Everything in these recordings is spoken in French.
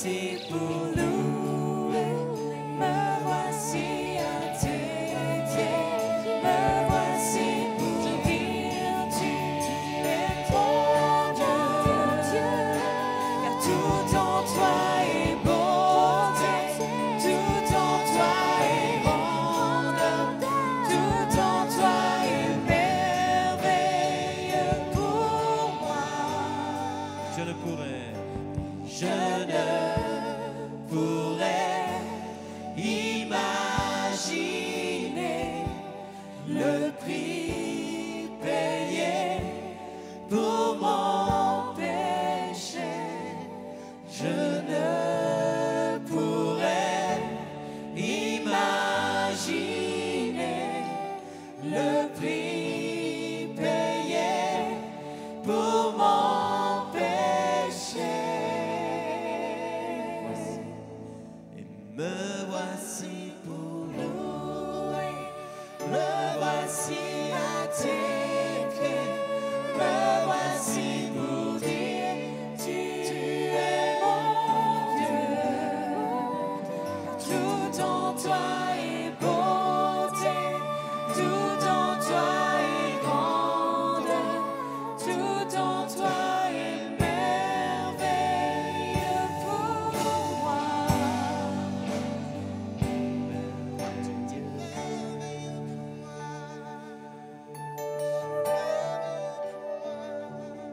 voici pour louer, me voici à tes pieds, me voici pour dire tu es mon Dieu, car tout en toi est beauté, tout en toi est grandeur, tout en toi est merveilleux pour moi. Je ne pourrais imaginer le prix payé pour mon péché. Je ne pourrais imaginer le prix payé pour mon péché. Et me voici pour louer, me voici à tes pieds, me voici pour dire tu es mon Dieu. Tout en toi est beauté, tout en toi est grandeur, tout en toi est merveilleux pour moi.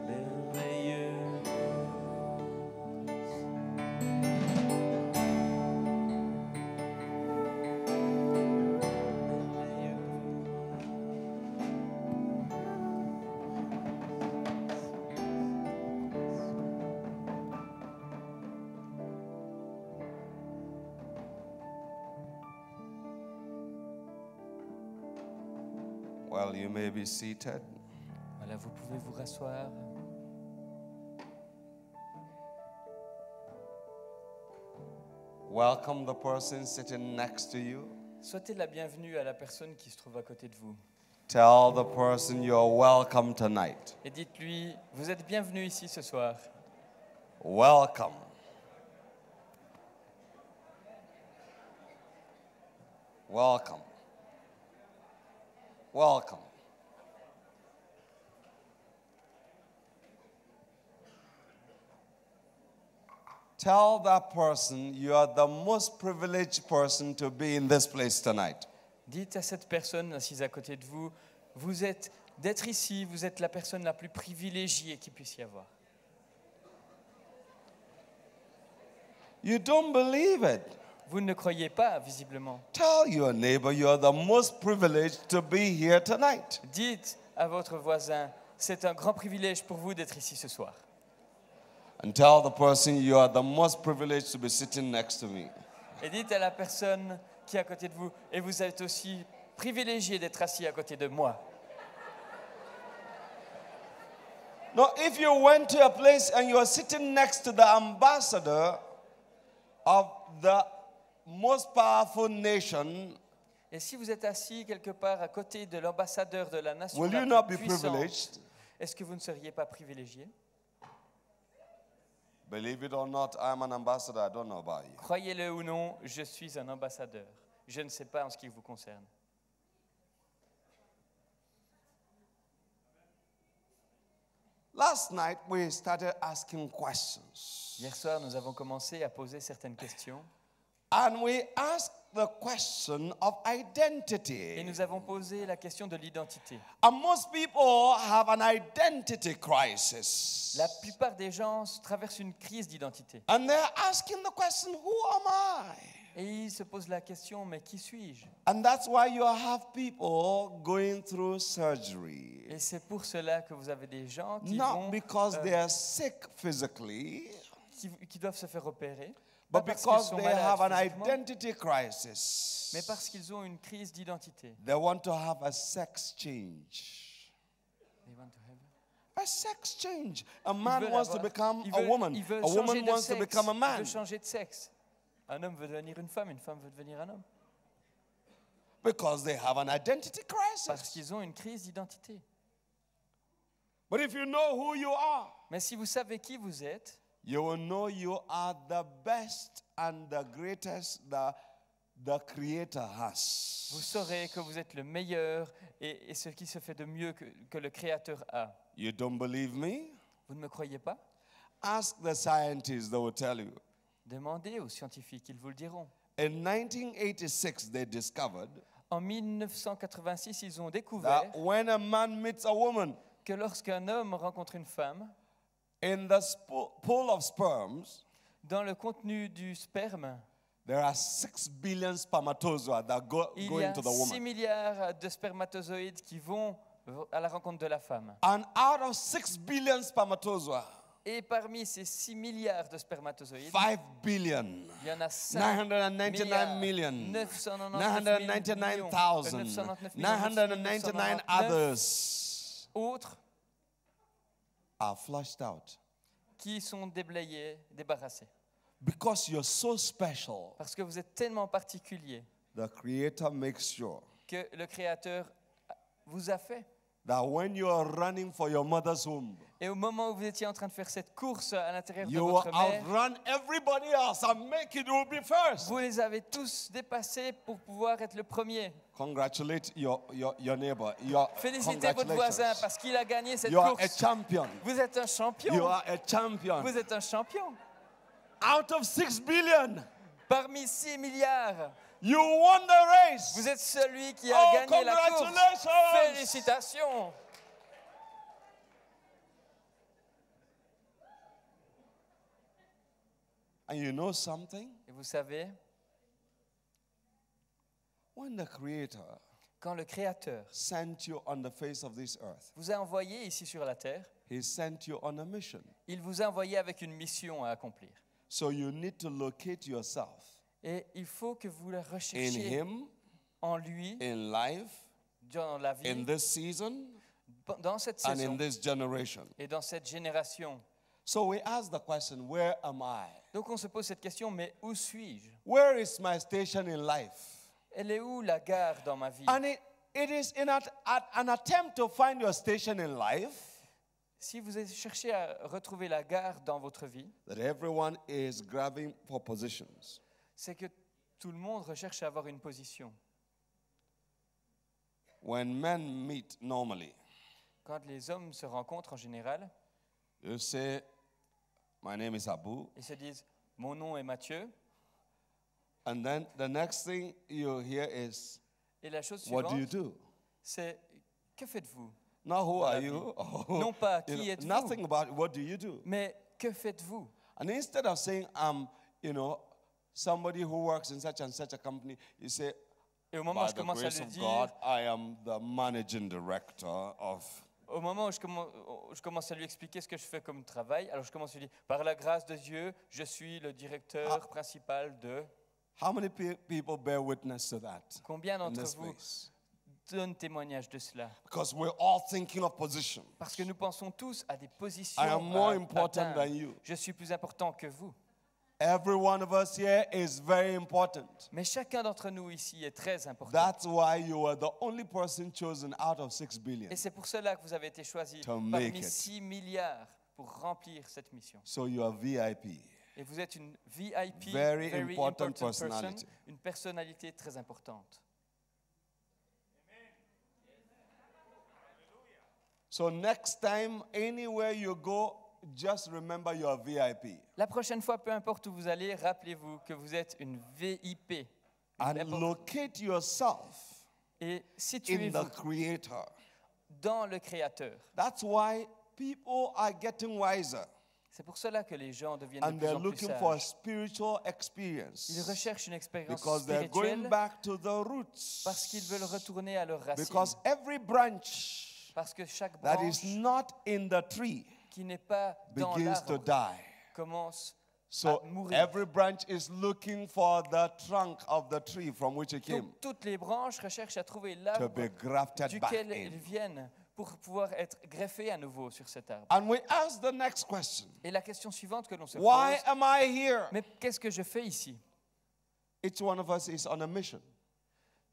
Merveilleux. Well, you may be seated. Voilà, vous pouvez vous rasseoir. Welcome the person sitting next to you. Souhaitez la bienvenue à la personne qui se trouve à côté de vous. Tell the person you're welcome tonight. Et dites-lui, vous êtes bienvenu ici ce soir. Welcome. Welcome. Welcome. Tell that person you are the most privileged person to be in this place tonight. Dites à cette personne assise à côté de vous, vous êtes d'être ici, vous êtes la personne la plus privilégiée qu'il puisse y avoir. You don't believe it. Vous ne croyez pas, visiblement. Tell your neighbor you are the most privileged to be here tonight. Dites à votre voisin, c'est un grand privilège pour vous d'être ici ce soir. And tell the person you are the most privileged to be sitting next to me. Et dites à la personne qui est à côté de vous, et vous êtes aussi privilégié d'être assis à côté de moi. Now, if you went to a place and you are sitting next to the ambassador of the most powerful nation, Et si vous êtes assis quelque part à côté de l'ambassadeur de la nation will you la not plus be puissante, privileged? est-ce que vous ne seriez pas privilégié? Believe it or not, I'm an ambassador. I don't know about you. Croyez-le ou non, je suis un ambassadeur. Je ne sais pas en ce qui vous concerne. Last night we started asking questions. Hier soir, nous avons commencé à poser certaines questions. And we asked the question of Et identity. nous avons posé la question de l'identité. And most people have an identity crisis. La plupart des gens traversent une crise d'identité. And they're asking the question, who am I? Et ils se posent la question, mais qui suis-je? And that's why you have people going through surgery. Et c'est pour cela que vous avez des gens qui Not vont, because they are sick physically, qui doivent se faire opérer, but pas parce qu'ils because sont they malades have an physiquement, identity crisis. mais parce qu'ils ont une crise d'identité. They want to have a sex change. They want to have- A sex change. A man veulent wants to avoir- become ils a veulent- woman. ils veulent A changer woman de wants to sexe. become a Ils man. veulent changer de sexe. Un homme veut devenir une femme veut devenir un homme. Because they have an identity Parce crisis. qu'ils ont une crise d'identité. But if you know who you are, Mais si vous savez qui vous êtes, you will know you are the best and the greatest the Creator has. Vous saurez que vous êtes le meilleur et ce qui se fait de mieux que le Créateur a. You don't believe me? Vous ne me croyez pas? Ask the scientists, they will tell you. Demandez aux scientifiques, ils vous le diront. In 1986, they discovered En 1986, ils ont découvert that when a man meets a woman que lorsqu'un homme rencontre une femme, in the pool of sperms, dans le contenu du sperme, there are 6 billion spermatozoa that go il y a into the 6 woman. milliards de spermatozoïdes qui vont à la rencontre de la femme. And out of 6 billion spermatozoa, Et parmi ces 6 milliards de spermatozoïdes, 5 billion, il y en a 5 999 million, 999,000, 999 others autres are flushed out. qui sont déblayés, débarrassés. Because you're so special, Parce que vous êtes tellement particulier the Creator makes sure que le Créateur vous a fait. that when you are running for your mother's womb, Et au moment où vous étiez en train de faire cette course à l'intérieur de you will votre mère, outrun everybody else and make it will be first. vous les avez tous dépassés pour pouvoir être le premier. Congratulate your neighbor. Félicitez votre voisin parce qu'il a gagné cette You are a course. champion. Vous êtes un You champion. are a champion. Vous êtes un champion. Out of 6 billion, Parmi 6 milliards, you won the race. vous êtes celui qui a Oh, gagné la course. congratulations! Félicitations. And you know something? Et vous savez, When the Creator quand le Créateur sent you on the face of this earth, vous a envoyé ici sur la terre, He sent you on a mission. il vous a envoyé avec une mission à accomplir. So you need to locate yourself Et il faut que vous la in recherchiez Him, en lui, in life, dans la in vie, this season, dans cette and saison in this generation. et dans cette génération. So we ask the question, where am I? Donc on se pose cette question, mais où suis-je? Where is my station in life? Elle est où la gare dans ma vie? And it is in an attempt to find your station in life Si vous cherchez à retrouver la gare dans votre vie, that everyone is grabbing for positions. c'est que tout le monde recherche à avoir une position. When men meet normally, Quand les hommes se rencontrent en général, you say, my name is Abu. ils se disent « Mon nom est Mathieu And then the next thing you hear is, » et la chose what do you suivante, do? c'est « Que faites-vous Not who Dans are la you? Non pas You qui know, êtes-vous, nothing about what do you do? mais que faites-vous » And instead of saying, somebody who works in such and such a company, you say, Et au moment où by je the commence à grace le of dire, God, I am the managing director of... au moment où je commence à lui expliquer ce que je fais comme travail, alors je commence à lui dire « Par la grâce de Dieu, je suis le directeur principal de... » How many people bear witness to that? Combien in d'entre this vous place? donnent témoignage de cela? Because we're all thinking of position. Parce que nous pensons tous à des positions. I am more à important atteindre. than you. Je suis plus important que vous. Every one of us here is very important. Mais chacun d'entre nous ici est très important. That's why you are the only person chosen out of 6 billion. Et c'est pour cela que vous avez été choisi To make parmi it. 6 milliards pour remplir cette mission. So you are VIP. Et vous êtes une VIP, Very important person, personality. une personnalité très importante. So next time, anywhere you go, just remember you are VIP. La prochaine fois, peu importe où vous allez, rappelez-vous que vous êtes une VIP. And locate yourself Et in situez-vous the Creator. dans le Créateur. That's why people are getting wiser. C'est pour cela que les gens deviennent de And plus they're en plus looking for a sages. spiritual Ils experience. recherchent une expérience Because they're going spirituelle back to the roots. parce qu'ils veulent retourner à leurs racines. Because every branch Parce que chaque that branche is not in the tree qui n'est pas dans begins to l'arbre die. commence So à mourir. every branch is looking for the trunk of the tree from which it came Donc, toutes les branches recherchent à trouver to l'arbre be grafted back duquel ils in. viennent pour pouvoir être greffés à nouveau sur cet arbre. And we ask the next question. Et la question suivante que l'on se Why pose, am I here? mais qu'est-ce que je fais ici? Each one of us is on a mission.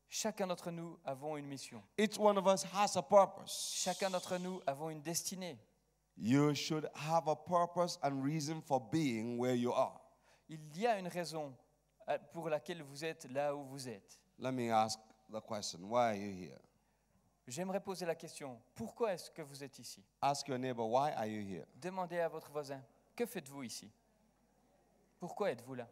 Chacun d'entre nous avons une mission. Each one of us has a purpose. Chacun d'entre nous avons une destinée. You should have a purpose and reason for being where you are. Il y a une raison pour laquelle vous êtes là où vous êtes. Let me ask the question, why are you here? J'aimerais poser la question, pourquoi est-ce que vous êtes ici? Ask your neighbor, why are you here? Demandez à votre voisin, que faites-vous ici? Pourquoi êtes-vous là?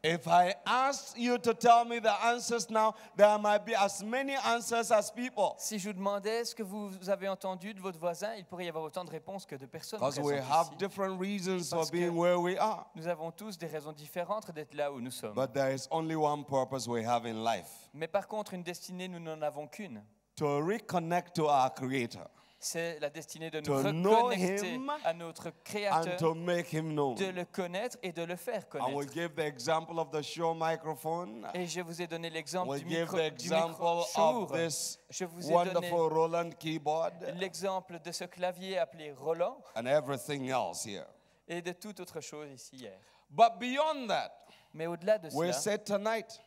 If I ask you to tell me the answers now, there might be as many answers as people. Si je vous demandais ce que vous avez entendu de votre voisin, il pourrait y avoir autant de réponses que de personnes Because présentes we have ici. different reasons for Parce que- being where we are. Nous avons tous des raisons différentes d'être là où nous sommes. But there is only one purpose we have in life: Mais par contre, une destinée, nous n'en avons qu'une. to reconnect to our Creator C'est la destinée de nous To know reconnecter him à notre and Créateur, to make Him known. de le connaître et de le faire And we connaître. give the example of the Shure microphone. Et je vous ai donné l'exemple We du give micro, the du micro example of Shure. this Je vous ai donné wonderful Roland keyboard l'exemple de ce clavier appelé Roland and everything else here. et de toute autre chose ici hier. But beyond that, Mais au-delà de we cela, said tonight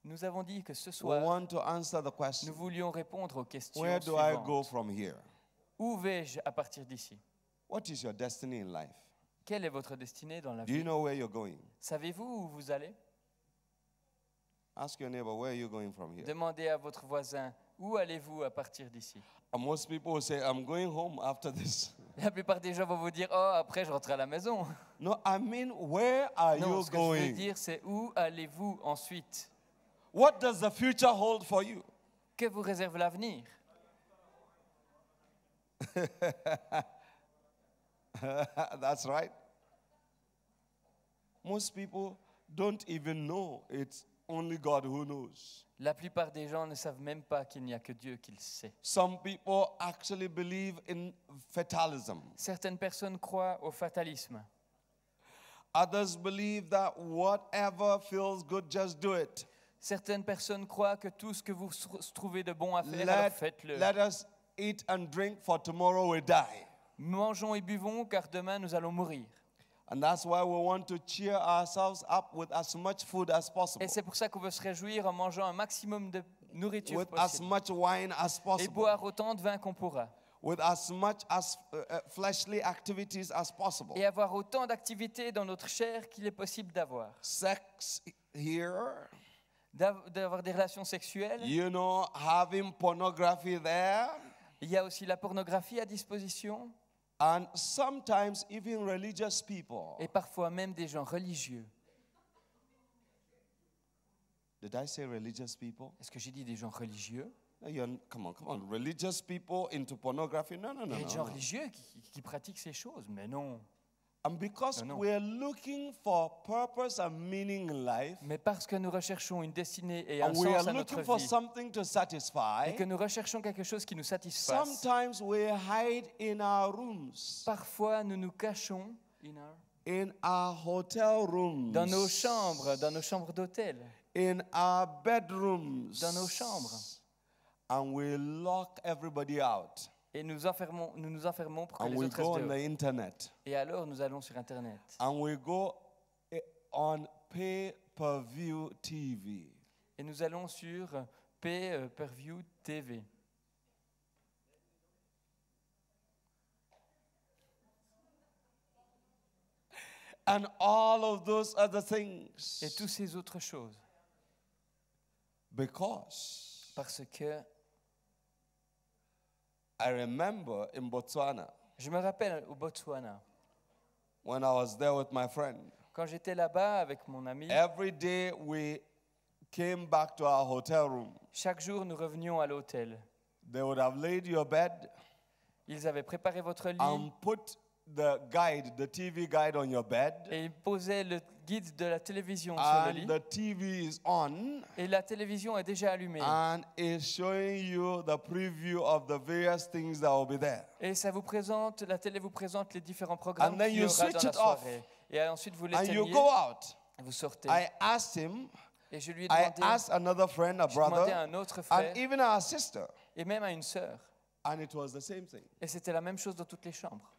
nous avons dit que ce we soir, want to answer the nous question: voulions répondre aux questions where do I go suivantes. from here? Où vais-je à partir d'ici? What is your destiny in life? Quelle est votre destinée dans la Do you vie? know where you're going? Savez-vous où vous allez? Ask your neighbor, where are you going from here? Demandez à votre voisin, où allez-vous à partir d'ici? And most people will say, I'm going home after this. La plupart des gens vont vous dire, oh, après je rentre à la maison. No, I mean, where are Non, you ce que je veux going? dire, c'est où allez-vous ensuite? What does the future hold for you? Que vous réserve l'avenir? That's right. Most people don't even know. It's only God who knows. La plupart des gens ne savent même pas qu'il n'y a que Dieu qui le sait. Some people actually believe in fatalism. Certaines personnes croient au fatalisme. Others believe that whatever feels good, just do it. Certaines personnes croient que tout ce que vous trouvez de bon à faire, alors faites-le. Let us eat and drink, for tomorrow we die. Mangeons et buvons, car demain nous allons mourir. And that's why we want to cheer ourselves up with as much food as possible, Et c'est pour ça qu'on veut se réjouir en mangeant un maximum de nourriture with as possible. much wine as Et possible, boire autant de vin qu'on pourra. with as much as fleshly activities as possible. Et avoir autant d'activités dans notre chair qu'il est possible d'avoir. Sex here, D'avoir des relations sexuelles. you know, having pornography there, Il y a aussi la pornographie à disposition. and sometimes even religious people. Et parfois même des gens religieux. Did I say religious people? Est-ce que j'ai dit des gens religieux? No, come on. Religious people into pornography? No. Il y a des gens religieux qui pratiquent ces choses, mais non. And because No. we're looking for purpose and meaning in life, Mais parce que nous recherchons une destinée et un and we are sens à notre looking for vie, something to satisfy, et que nous recherchons quelque chose qui nous satisfasse, sometimes we hide in our rooms, parfois nous nous cachons in our hotel rooms, dans nos chambres d'hôtel, in our bedrooms, dans nos chambres. and we lock everybody out. Et nous nous enfermons pour que And les we autres go restent on the dehors. internet. Et alors nous allons sur Internet. And we go on pay-per-view TV. Et nous allons sur Pay-per-view TV. And all of those other things. Et toutes ces autres choses. Because Parce que I remember in Botswana, je me rappelle au Botswana, when I was there with my friend, quand j'étais là-bas avec mon ami, every day we came back to our hotel room. chaque jour nous revenions à l'hôtel. They would have laid your bed Ils avaient préparé votre lit and put the TV guide on your bed, et ils posaient le guide de la télévision sur le and lit. the TV is on, Et la télévision est déjà allumée. and is showing you the preview of the various things that will be there. Et la télé vous présente les différents programmes And then qu'il y you aura dans switch la it off. soirée. Et ensuite vous And you l'éteignez, go out. vous sortez. I asked him, Et je lui ai I demandé, asked another friend, a j'ai demandé à brother, un autre and frère even our sister, et même à une sœur. and it was the same thing. Et c'était la même chose dans toutes les chambres.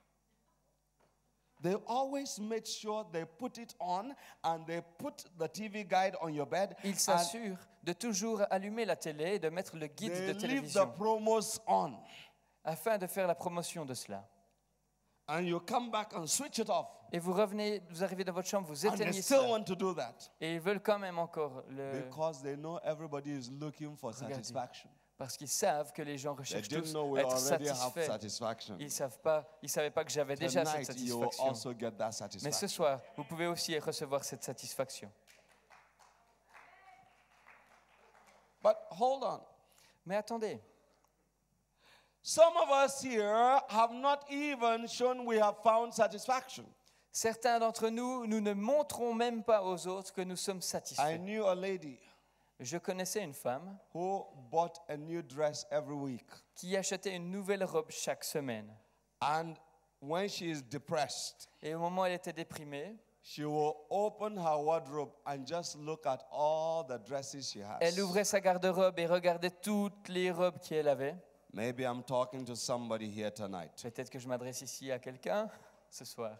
they always make sure they put it on and they put the TV guide on your bed. Ils s'assurent de toujours allumer la télé et de mettre le guide They de leave the télévision promos on. afin de faire la promotion de cela. And you come back and switch it off. Et vous revenez, vous arrivez dans votre chambre, vous And they éteignez still ça. want to do that. Et ils veulent quand même encore le... Because they know everybody is looking for Regardez. satisfaction. Parce qu'ils savent que les gens They recherchent didn't tous know à we être already have satisfaits. satisfaction. Ils ne savaient pas que j'avais déjà cette Tonight you will satisfaction. also get that Mais ce satisfaction. soir, vous pouvez aussi recevoir cette satisfaction. But hold on. Mais attendez, Some of us here have not even shown we have found satisfaction. certains d'entre nous, nous ne montrons même pas aux autres que nous sommes I satisfaits. knew a lady Je connaissais une femme who bought a new dress every week. qui achetait une nouvelle robe chaque semaine. And when she is depressed, Et au moment où elle était déprimée, she will open her wardrobe and just look at all the dresses she has. elle ouvrait sa garde-robe et regardait toutes les robes qu'elle avait. Maybe I'm talking to somebody here tonight. Peut-être que je m'adresse ici à quelqu'un ce soir.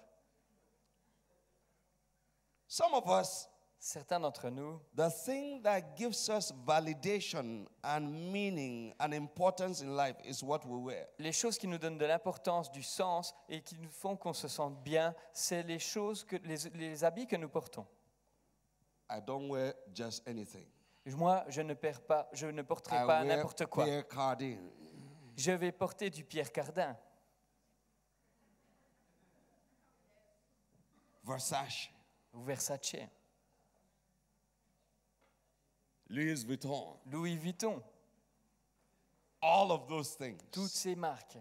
Some of us, Certains d'entre nous, the thing that gives us validation and meaning and importance in life is what we wear. les choses qui nous donnent de l'importance, du sens et qui nous font qu'on se sente bien, c'est les choses les habits que nous portons. I don't wear just anything. Moi, je ne porterai I pas wear n'importe quoi. Pierre Cardin. Je vais porter du Pierre Cardin, Versace, ou Versace, Louis Vuitton, Louis Vuitton, all of those things. toutes ces marques.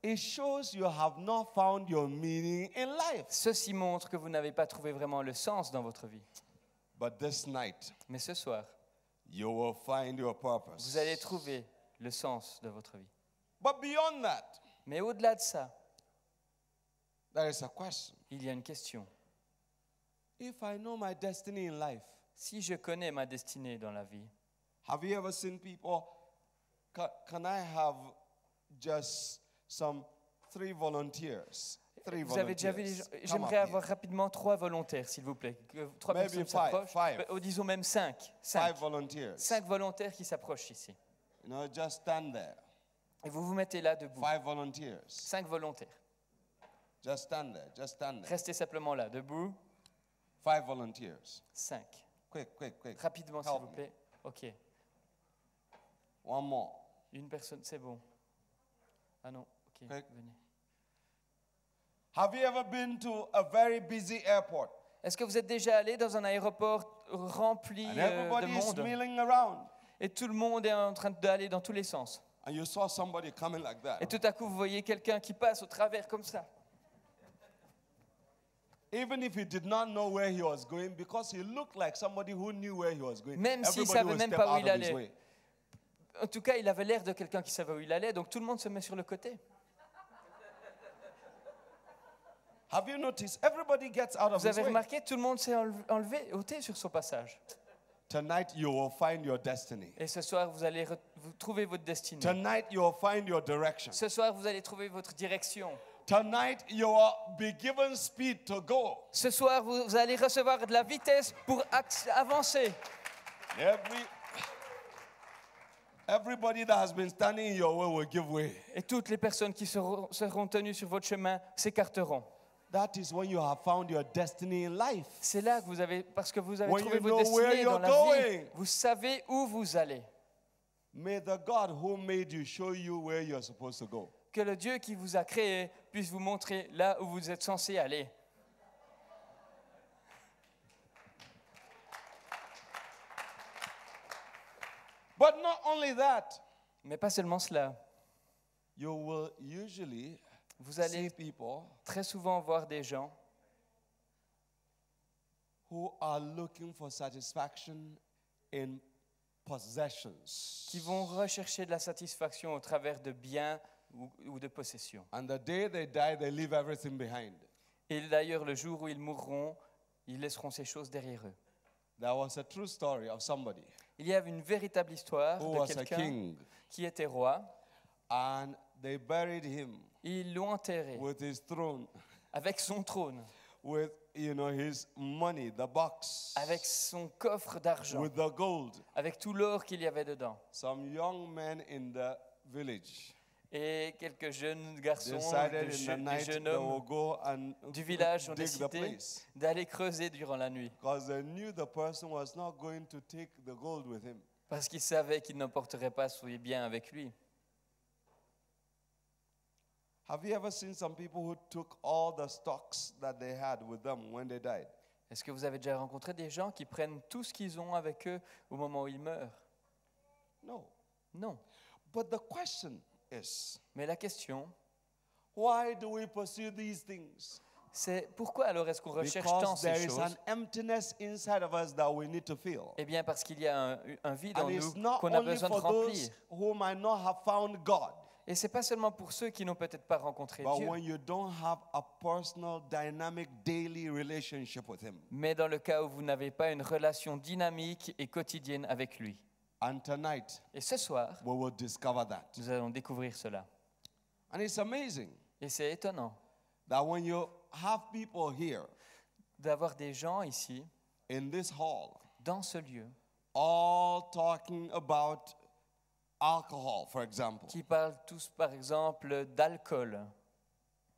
It shows you have not found your meaning in life. Ceci montre que vous n'avez pas trouvé vraiment le sens dans votre vie. But this night, Mais ce soir, you will find your purpose. vous allez trouver le sens de votre vie. But beyond that, Mais au-delà de ça, there is a question. il y a une question. If I know my destiny in life, Si je connais ma destinée dans la vie, have you ever seen people? Can I have just some 3 volunteers? 3 vous avez déjà vu les gens. volunteers. Come J'aimerais up avoir here. rapidement 3 volontaires, s'il vous plaît. Que 3 Maybe personnes five, s'approchent. five. Disons même 5. 5 volunteers. 5 volontaires qui s'approchent ici. You know, just stand there. Et vous vous mettez là debout. 5 volunteers. 5 volontaires. Just stand there. Just stand there. Restez simplement là, debout. 5 volunteers. 5. Quick, quick, quick. Rapidement, s'il Help vous me. plaît. OK. One more. Une personne, c'est bon. Ah non, OK, Quick. venez. Have you ever been to a very busy airport? Est-ce que vous êtes déjà allé dans un aéroport rempli And de everybody is monde milling around. et tout le monde est en train d'aller dans tous les sens? And you saw somebody coming like that. Et tout à coup, vous voyez quelqu'un qui passe au travers comme ça. Even if he did not know where he was going, because he looked like somebody who knew where he was going. Même s'il everybody savait will même step pas où out il of his allait. way. En tout cas, il avait l'air de quelqu'un qui savait où il allait, donc tout le monde se met sur le côté. Have you noticed? Everybody gets out of Vous his avez way. remarqué, tout le monde s'est ôté sur son passage. Tonight you will find your destiny. Et ce soir, vous allez vous trouver votre destinée. Tonight you will find your direction. Ce soir, vous allez trouver votre direction. Tonight you will be given speed to go. Ce soir, vous allez recevoir de la vitesse pour avancer. Everybody that has been standing in your way will give way. Et toutes les personnes qui seront tenues sur votre chemin s'écarteront. That is when you have found your destiny in life. C'est là que vous avez, parce que vous avez When trouvé you votre know where destinée dans you're la vie. going. Vous savez où vous allez. May the God who made you show you where you're supposed to go. Que le Dieu qui vous a créé puisse vous montrer là où vous êtes censé aller. But not only that, Mais pas seulement cela. you will usually Vous see allez people très souvent voir des gens who are looking for satisfaction in possessions. qui vont rechercher de la satisfaction au travers de biens ou de possessions. And the day they die, they leave everything behind. Et d'ailleurs, le jour où ils mourront, ils laisseront ces choses derrière eux. There was a true story of somebody Il y avait une véritable histoire who de was a quelqu'un king, qui était roi. and they buried him Ils l'ont enterré with his throne avec son trône, with his money, the box, avec son coffre d'argent, with the gold. avec tout l'or qu'il y avait dedans. Some young men in the village Et quelques jeunes garçons, decided des in the night jeunes they will hommes go and du village ont dig the décidé place d'aller creuser durant la nuit because they knew the person was not going to take the gold with him. parce qu'ils savaient qu'ils n'emporteraient pas ses biens avec lui. Have you ever seen some people who took all the stocks that they had with them when they died? Est-ce que vous avez déjà rencontré des gens qui prennent tout ce qu'ils ont avec eux au moment où ils meurent? No. Non. But the question is, Mais la question, why do we pursue these things? c'est pourquoi alors est-ce qu'on recherche tant Because ces there is choses? an emptiness inside of us that we need to fill. Eh bien parce qu'il y a un vide en And it's nous not qu'on a only besoin de for remplir. those who might not have found God, Et c'est pas seulement pour ceux qui n'ont peut-être pas rencontré but Dieu, when you don't have a personal, dynamic, daily relationship with Him. mais dans le cas où vous n'avez pas une relation dynamique et quotidienne avec lui. And tonight, Et ce soir, we will discover that. nous allons découvrir cela. And it's amazing Et c'est étonnant that when you have people here d'avoir des gens ici, in this hall, dans ce lieu, all talking about alcohol, for example. qui parlent tous, par exemple, d'alcool.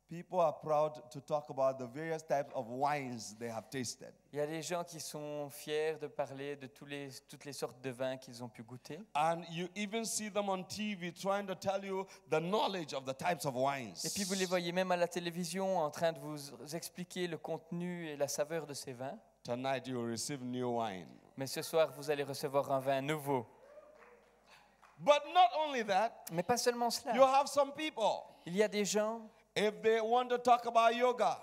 People are proud to talk about the various types of wines they have tasted. Il y a des gens qui sont fiers de parler de toutes les sortes de vins qu'ils ont pu goûter. And you even see them on TV trying to tell you the knowledge of the types of wines. Et puis vous les voyez même à la télévision en train de vous expliquer le contenu et la saveur de ces vins. Tonight you will receive new wine. Mais ce soir, vous allez recevoir un vin nouveau. But not only that, Mais pas seulement you cela. have some people, Il y a des gens, if they want to talk about yoga,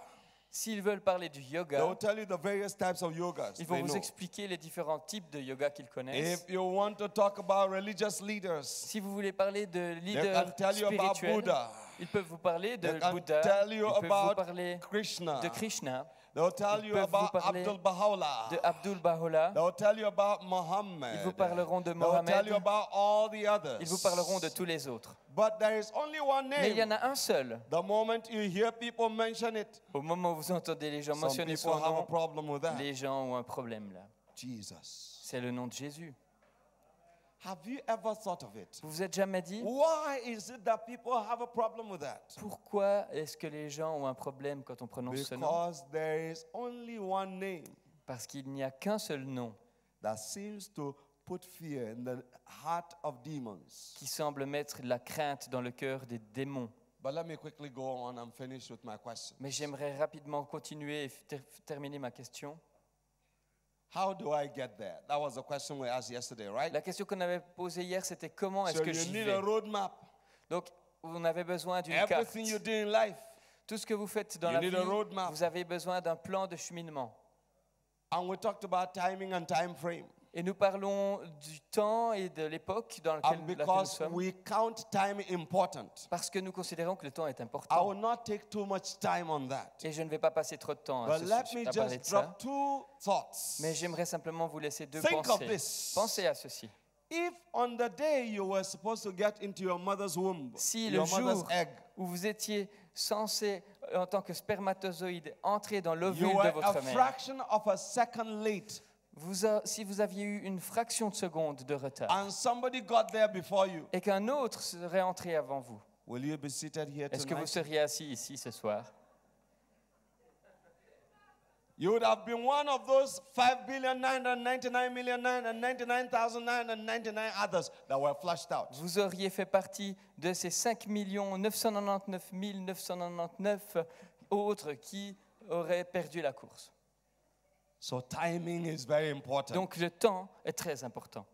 s'ils veulent parler du they will yoga, tell you the various types of yogas. ils vont they vous know. expliquer les différents types de yoga qu'ils connaissent. If you want to talk about religious leaders, Si vous voulez parler de they leaders can tell you about spirituels, Buddha. ils peuvent vous parler de They can Bouddha, tell you ils peuvent vous about parler Krishna. de Krishna, They'll tell Ils you peuvent vous about parler Abdul Baha'u'llah. de Abdul Bahá'u'lláh. They'll tell you about Muhammad. Ils vous parleront de They'll tell Mohammed. you about all the others. Ils vous parleront de tous les autres. But there is only one Mais il y en name. a un seul. The moment you hear people mention it, Au moment où vous entendez les gens some mentionner people son have a nom, problem with that. les gens ont un problème là. Jesus. C'est le nom de Jésus. Have you ever thought of it? Vous vous êtes jamais dit Why is it that people have a problem with that? pourquoi est-ce que les gens ont un problème quand on prononce ce nom? Because there is only one name Parce qu'il n'y a qu'un seul nom that seems to put fear in the heart of demons. qui semble mettre la crainte dans le cœur des démons. But let me quickly go on and finish with my question. Mais j'aimerais rapidement continuer et terminer ma question. How do I get there? That was the question we asked yesterday, right? La question qu'on avait posée hier, c'était comment est-ce So que you j'y need vais? a roadmap. Donc, on avait besoin d'une carte. Everything you do in life. Tout ce que vous faites dans You la need vie, a roadmap. vous avez besoin d'un plan de cheminement. And we talked about timing and time frame. Et nous parlons du temps et de l'époque dans And laquelle nous because sommes, we count time important, parce que nous considérons que le temps est I important. will not take too much time on that. Et je ne vais pas passer trop de temps à, But let me à parler just de ça. drop two thoughts. Mais j'aimerais simplement vous laisser deux Think of pensées. this. Pensez à ceci. If on the day you were supposed to get into your mother's womb, Si le your mother's jour egg, où vous étiez censé, en tant que spermatozoïde, entrer dans l'ovule you de were a votre mère, fraction of a second late, si vous aviez eu une fraction de seconde de retard and somebody got there before you, et qu'un autre serait entré avant vous, will you be seated here est-ce que vous tonight? seriez assis ici ce soir? You would have been one of those 5,999,999,999 others that were flushed out. Vous auriez fait partie de ces 5 999 999 autres qui auraient perdu la course. So timing is very important. Donc le temps est très important.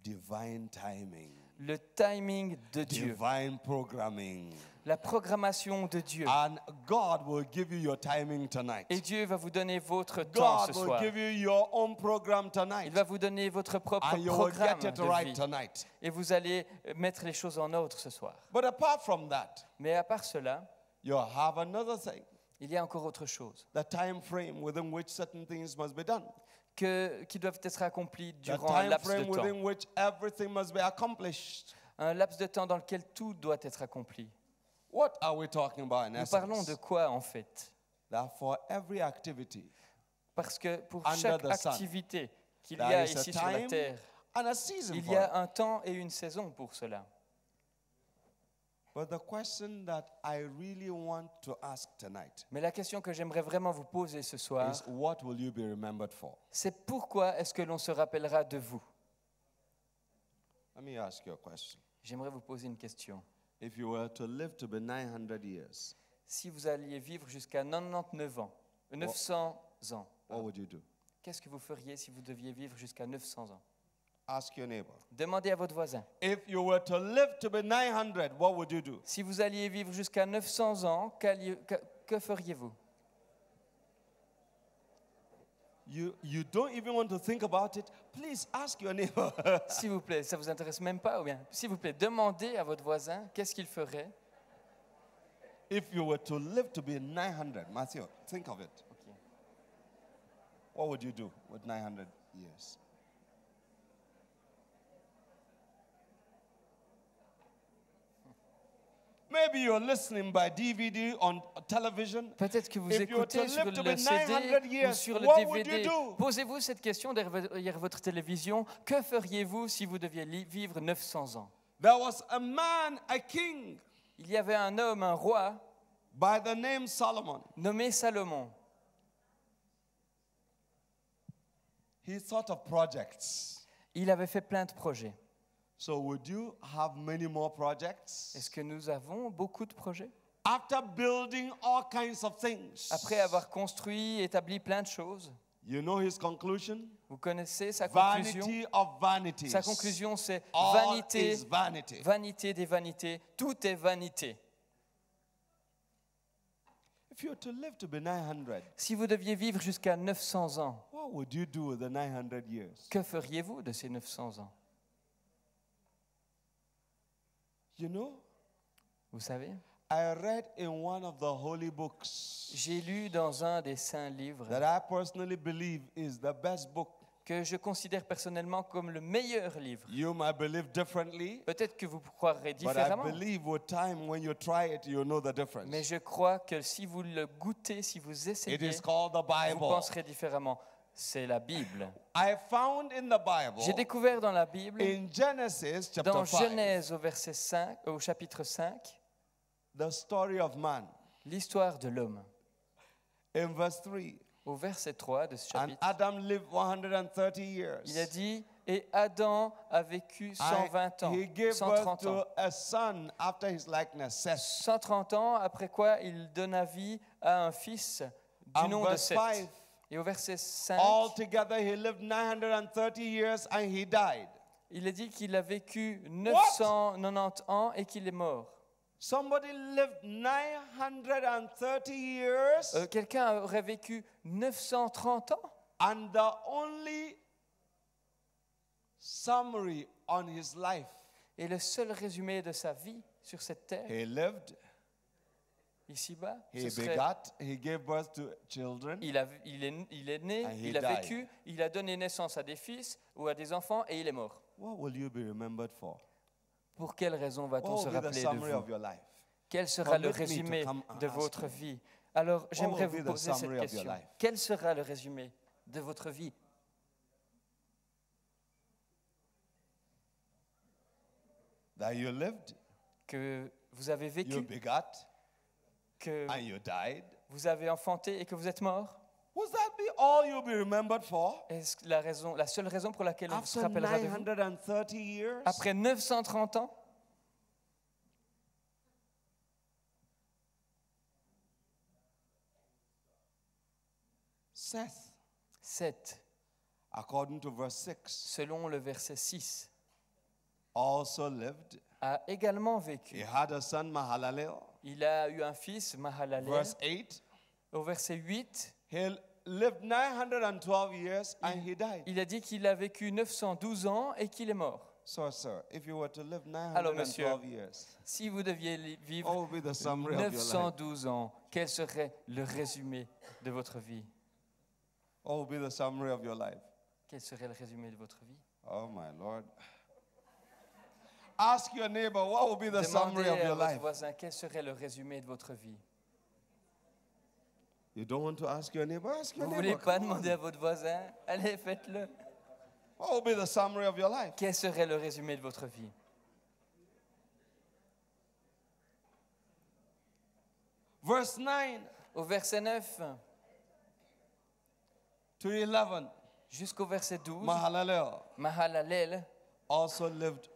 Divine timing, Le timing de Dieu, divine programming. la programmation de Dieu. And God will give you your timing tonight. Et Dieu va vous donner votre temps ce God will soir. give you your own program Il tonight. va vous donner votre propre And you will programme get it de right vie. tonight. Et vous allez mettre les choses en ordre ce soir. But apart from that, Mais à part cela, you have another thing. il y a encore autre chose The time frame within which certain things must be done. qui doivent être accomplies The durant un time laps de frame temps. within which everything must be accomplished. Un laps de temps dans lequel tout doit être accompli. What are we talking about in Nous parlons de essence? quoi en fait? That for every activity, Parce que pour Under chaque the sun, activité qu'il y there a is a ici sur la time terre, and a season il for y it. a un temps et une saison pour cela. But the question that I really want to ask tonight Mais la question que j'aimerais vraiment vous poser ce soir, is what will you be remembered for? c'est pourquoi est-ce que l'on se rappellera de vous? Let me ask you a question. J'aimerais vous poser une question. If you were to live to be 900 years, Si vous alliez vivre jusqu'à 99 ans, 900 ans, what would you do? qu'est-ce que vous feriez si vous deviez vivre jusqu'à 900 ans? Ask your neighbor. Demandez à votre voisin. If you were to live to be 900, what would you do? Si vous alliez vivre jusqu'à 900 ans, que feriez-vous? You don't even want to think about it. Please ask your neighbor. S'il vous plaît, ça vous intéresse même pas ou bien? S'il vous plaît, demandez à votre voisin qu'est-ce qu'il ferait. If you were to live to be 900, Matthew, think of it. Ok. What would you do with 900 years? Maybe you're listening by DVD on television. Peut-être que vous If you were to écoutez sur live to le be CD 900 ou years, sur le what would you DVD. do? Posez-vous cette question derrière votre télévision. Que feriez-vous si vous deviez vivre 900 ans? There was a man, a king, Il y avait un homme, un roi, by the name Solomon. nommé Salomon. He thought of projects. Il avait fait plein de projets. So would you have many more projects? Est-ce que nous avons beaucoup de projets? After building all kinds of things. Après avoir construit, établi plein de choses, You know his conclusion? vous connaissez sa conclusion? Vanity of vanities. Sa conclusion, c'est All vanité, is vanity. vanité des vanités, tout est vanité. If you were to live to be 900, Si vous deviez vivre jusqu'à 900 ans, what would you do with the 900 years? que feriez-vous de ces 900 ans? You know, Vous savez, I read in one of the holy books j'ai lu dans un des saints livres that I personally believe is the best book. que je considère personnellement comme le meilleur livre. You might believe differently, Peut-être que vous croirez but I différemment, believe with time when you try it, you know the difference. mais je crois que si vous le goûtez, si vous It essayez, is called the vous Bible. penserez différemment. C'est la Bible. I found in the Bible, J'ai découvert dans la Bible, in Genesis chapter dans 5, Genèse au chapitre 5, the story of man. l'histoire de l'homme. In verse 3, Au verset 3 de ce and chapitre, Adam lived 130 years. il a dit, et Adam a vécu 120 ans, He gave birth 130 ans. to a son after his likeness, Seth. 130 ans, après quoi il donna vie à un fils du And nom de verse Seth. 5, Et au verset 5, altogether he lived 930 years and he died. il a dit qu'il a vécu 990 ans et qu'il est mort. Somebody lived 930 years Quelqu'un aurait vécu 930 ans and the only summary on his life, et le seul résumé de sa vie sur cette terre, he lived, ici-bas, he ce serait begat, he gave birth to children, il est né, And he il a died. vécu, il a donné naissance à des fils ou à des enfants et il est mort. what will you be remembered for? Pour quelle raison va-t-on What se will be the rappeler summary de of vous? your life? Quel sera le Permit me to résumé come and de ask votre you. vie? Alors, j'aimerais will be vous the poser cette summary of your question. life? Quel sera le résumé de votre vie? That you lived, Que vous avez you vécu, begat, que and you died. vous avez enfanté et que vous êtes mort? Will that be all you'll be remembered for? Est-ce que la seule raison pour laquelle on se After rappellera de vous? 930 years? Après 930 ans? Seth, 7, according to verse 6, selon le verset 6, also lived. a également He vécu. had a son, Mahalalel. Il a eu un fils, Mahalalel. Verse 8, Au verset 8, he lived 912 years and he died. il a dit qu'il a vécu 912 ans et qu'il est mort. So, sir, if you were to live Alors, monsieur, 912 years, si vous deviez what vivre would be the summary of your life? 912 ans, quel serait le résumé de votre vie? What would be the summary of your life? Quel serait le résumé de votre vie? Oh, my Lord. Ask your neighbor, what will be the summary Demandez of à your votre life? voisin quel serait le résumé de votre vie. You don't want to ask your neighbor? Ask your Vous ne voulez neighbor. pas Come on. demander à votre voisin? Allez, faites-le. What will be the summary of your life? Quel serait le résumé de votre vie? Verse 9 Au verset 9 to 11. jusqu'au verset 12, Mahalalel Mahalalel also lived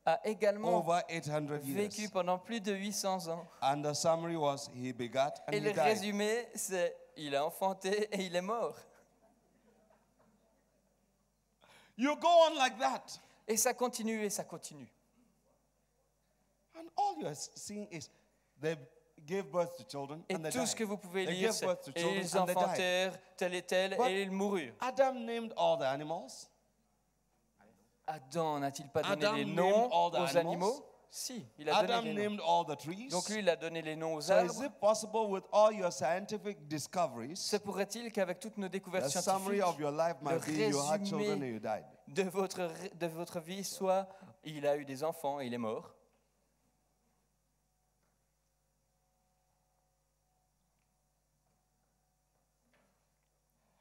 a également over 800 vécu years. pendant plus de 800 ans. And the summary was he begat and Et he le died. résumé, c'est il a enfanté et il est mort. You go on like that. Et ça continue et ça continue. And all you're seeing is they gave birth to children Et and they tout ce died. que vous pouvez They lire, gave c'est birth to et children ils and they died. enfantèrent tel et tel But- et ils moururent. Adam named all the animals. Adam n'a-t-il pas donné Adam les named noms all the aux animals. animaux? Si, il a donné Adam les noms. named all the trees. Donc lui, il a donné les noms aux So is arbres. it possible with all your scientific discoveries, Se pourrait-il qu'avec toutes nos découvertes the summary of scientifiques, your life le might be you had children and résumé you died? de votre vie soit il a eu des enfants et il est mort?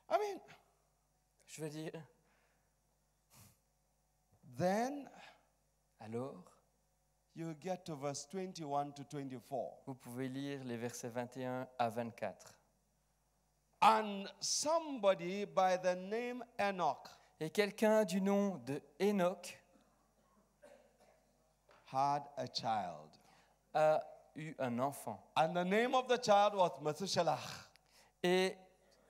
I mean, Je veux dire, then alors, you get to verse 21 to 24. vous pouvez lire les versets 21 à 24. And somebody by the name Enoch Et quelqu'un du nom de Enoch had a child. a eu un enfant. And the name of the child was Methuselah. Et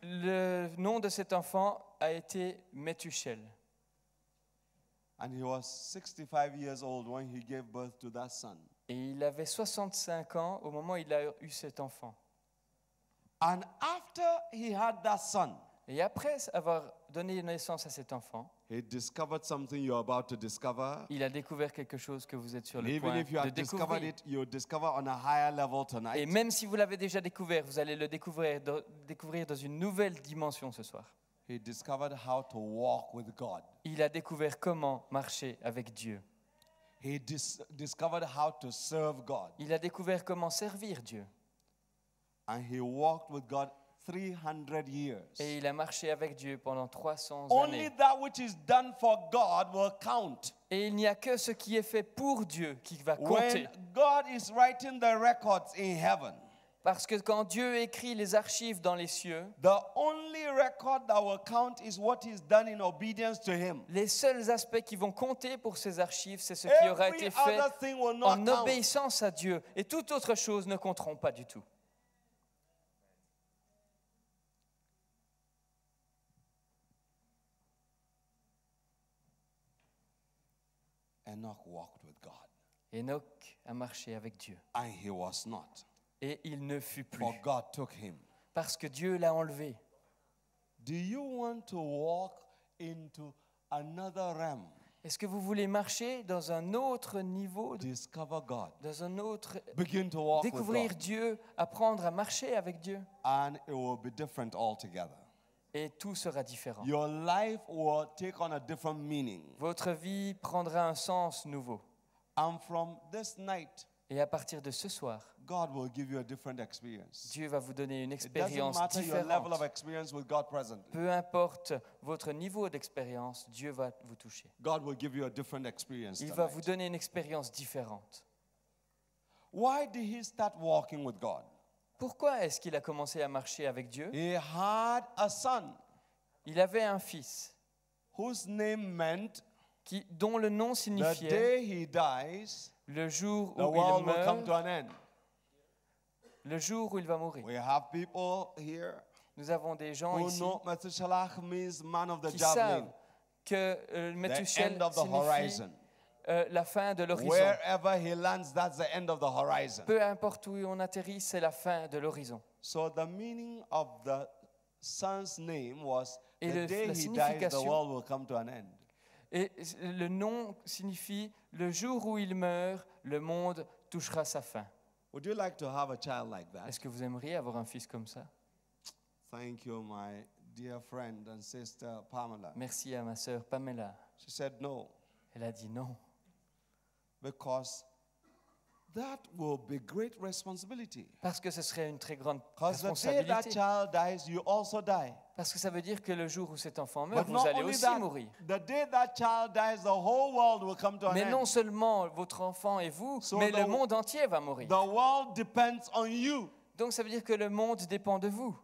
le nom de cet enfant a été Methushel. And he was 65 years old when he gave birth to that son. Et il avait 65 ans au moment où il a eu cet enfant. And after he had that son, Et après avoir donné naissance à cet enfant, he discovered something you're about to discover. il a découvert quelque chose que vous êtes sur And le even point if you de had discovered découvrir. it, you'll discover on a higher level Et tonight. même si vous l'avez déjà découvert, vous allez le découvrir dans une nouvelle dimension ce soir. He discovered how to walk with God. Il a découvert comment marcher avec Dieu. He discovered how to serve God. Il a découvert comment servir Dieu. And he walked with God 300 years. Et il a marché avec Dieu pendant 300 Only années. that which is done for God will count. Et il n'y a que ce qui est fait pour Dieu qui va compter. When God is writing the records in heaven, Parce que quand Dieu écrit les archives dans les cieux, the only record that will count is what is done in obedience to Him. les seuls aspects qui vont compter pour ces archives, c'est ce qui aura Every été fait other thing will not en count. obéissance à Dieu. Et toute autre chose ne compteront pas du tout. Enoch walked with God, Enoch a marché avec Dieu. and he was not, Et il ne fut plus. for God took him. Parce que Dieu l'a enlevé. Do you want to walk into another realm? Est-ce que vous voulez marcher dans un autre niveau, Discover God. dans un autre... Begin to walk with Découvrir God. Dieu, apprendre à marcher avec Dieu. And it will be different altogether. Et tout sera différent. Your life will take on a different meaning. Votre vie prendra un sens nouveau. And from this night, Et à partir de ce soir, God will give you a different experience. Dieu va vous donner une It doesn't expérience matter your level of différente. experience with God presently. Peu importe votre niveau d'expérience, Dieu va vous toucher. God will give you a different experience Il va vous tonight. donner une expérience différente. Why did he start walking with God? Pourquoi est-ce qu'il a commencé à marcher avec Dieu? He had a son Il avait un fils whose name meant dont le nom the signifiait day he dies, le jour the où il world will come to meurt, an end. le jour où il va mourir. We have people here Nous avons des gens who ici know Methuselah means man of the qui javelin, savent que the Methushel end of the signifie horizon. la fin de l'horizon. Wherever he lands, that's the end of the horizon. Peu importe où on atterrit, c'est la fin de l'horizon. So the meaning of the son's name was Et the day la he dies, the signification- world will come to an end. Et le nom signifie le jour où il meurt, le monde touchera sa fin. Would you like to have a child like that? Est-ce que vous aimeriez avoir un fils comme ça? Thank you, my dear friend and sister Pamela. Merci à ma sœur Pamela. She said no. Elle a dit non. Because that will be great responsibility. Parce que ce serait une très grande Because the day that responsabilité. child dies, you also die. Parce que ça veut dire que le jour où cet enfant meurt, But vous not allez only aussi that, mourir. the day that child dies, the whole world will come to an Mais non end. seulement votre enfant et vous, So mais the- le monde entier va mourir. The world depends on you. Donc ça veut dire que le monde dépend de vous.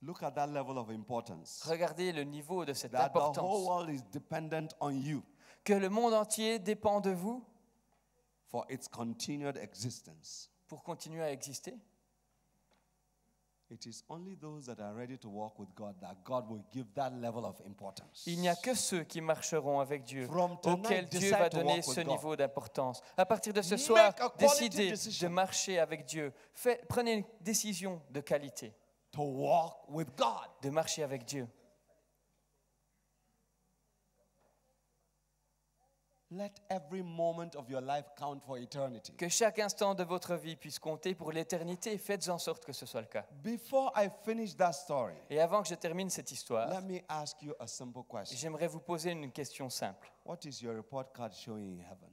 Look at that level of importance. Regardez le niveau de cette That the whole importance. world is dependent on you Que le monde entier dépend de vous for its continued existence. pour continuer à exister. It is only those that are ready to walk with God that God will give that level of importance. Il n'y a que ceux qui marcheront avec Dieu, From tonight, auxquels Dieu decide va to donner walk with ce God. niveau d'importance. À partir de ce Make soir, a quality décidez decision. de marcher avec Dieu. Prenez une décision de qualité, To walk with God. de marcher avec Dieu. Let every moment of your life count for eternity. Que chaque instant de votre vie puisse compter pour l'éternité. Faites en sorte que ce soit le cas. Before I finish that story, Et avant que je termine cette histoire, let me ask you a simple question. j'aimerais vous poser une question simple. What is your report card showing in heaven?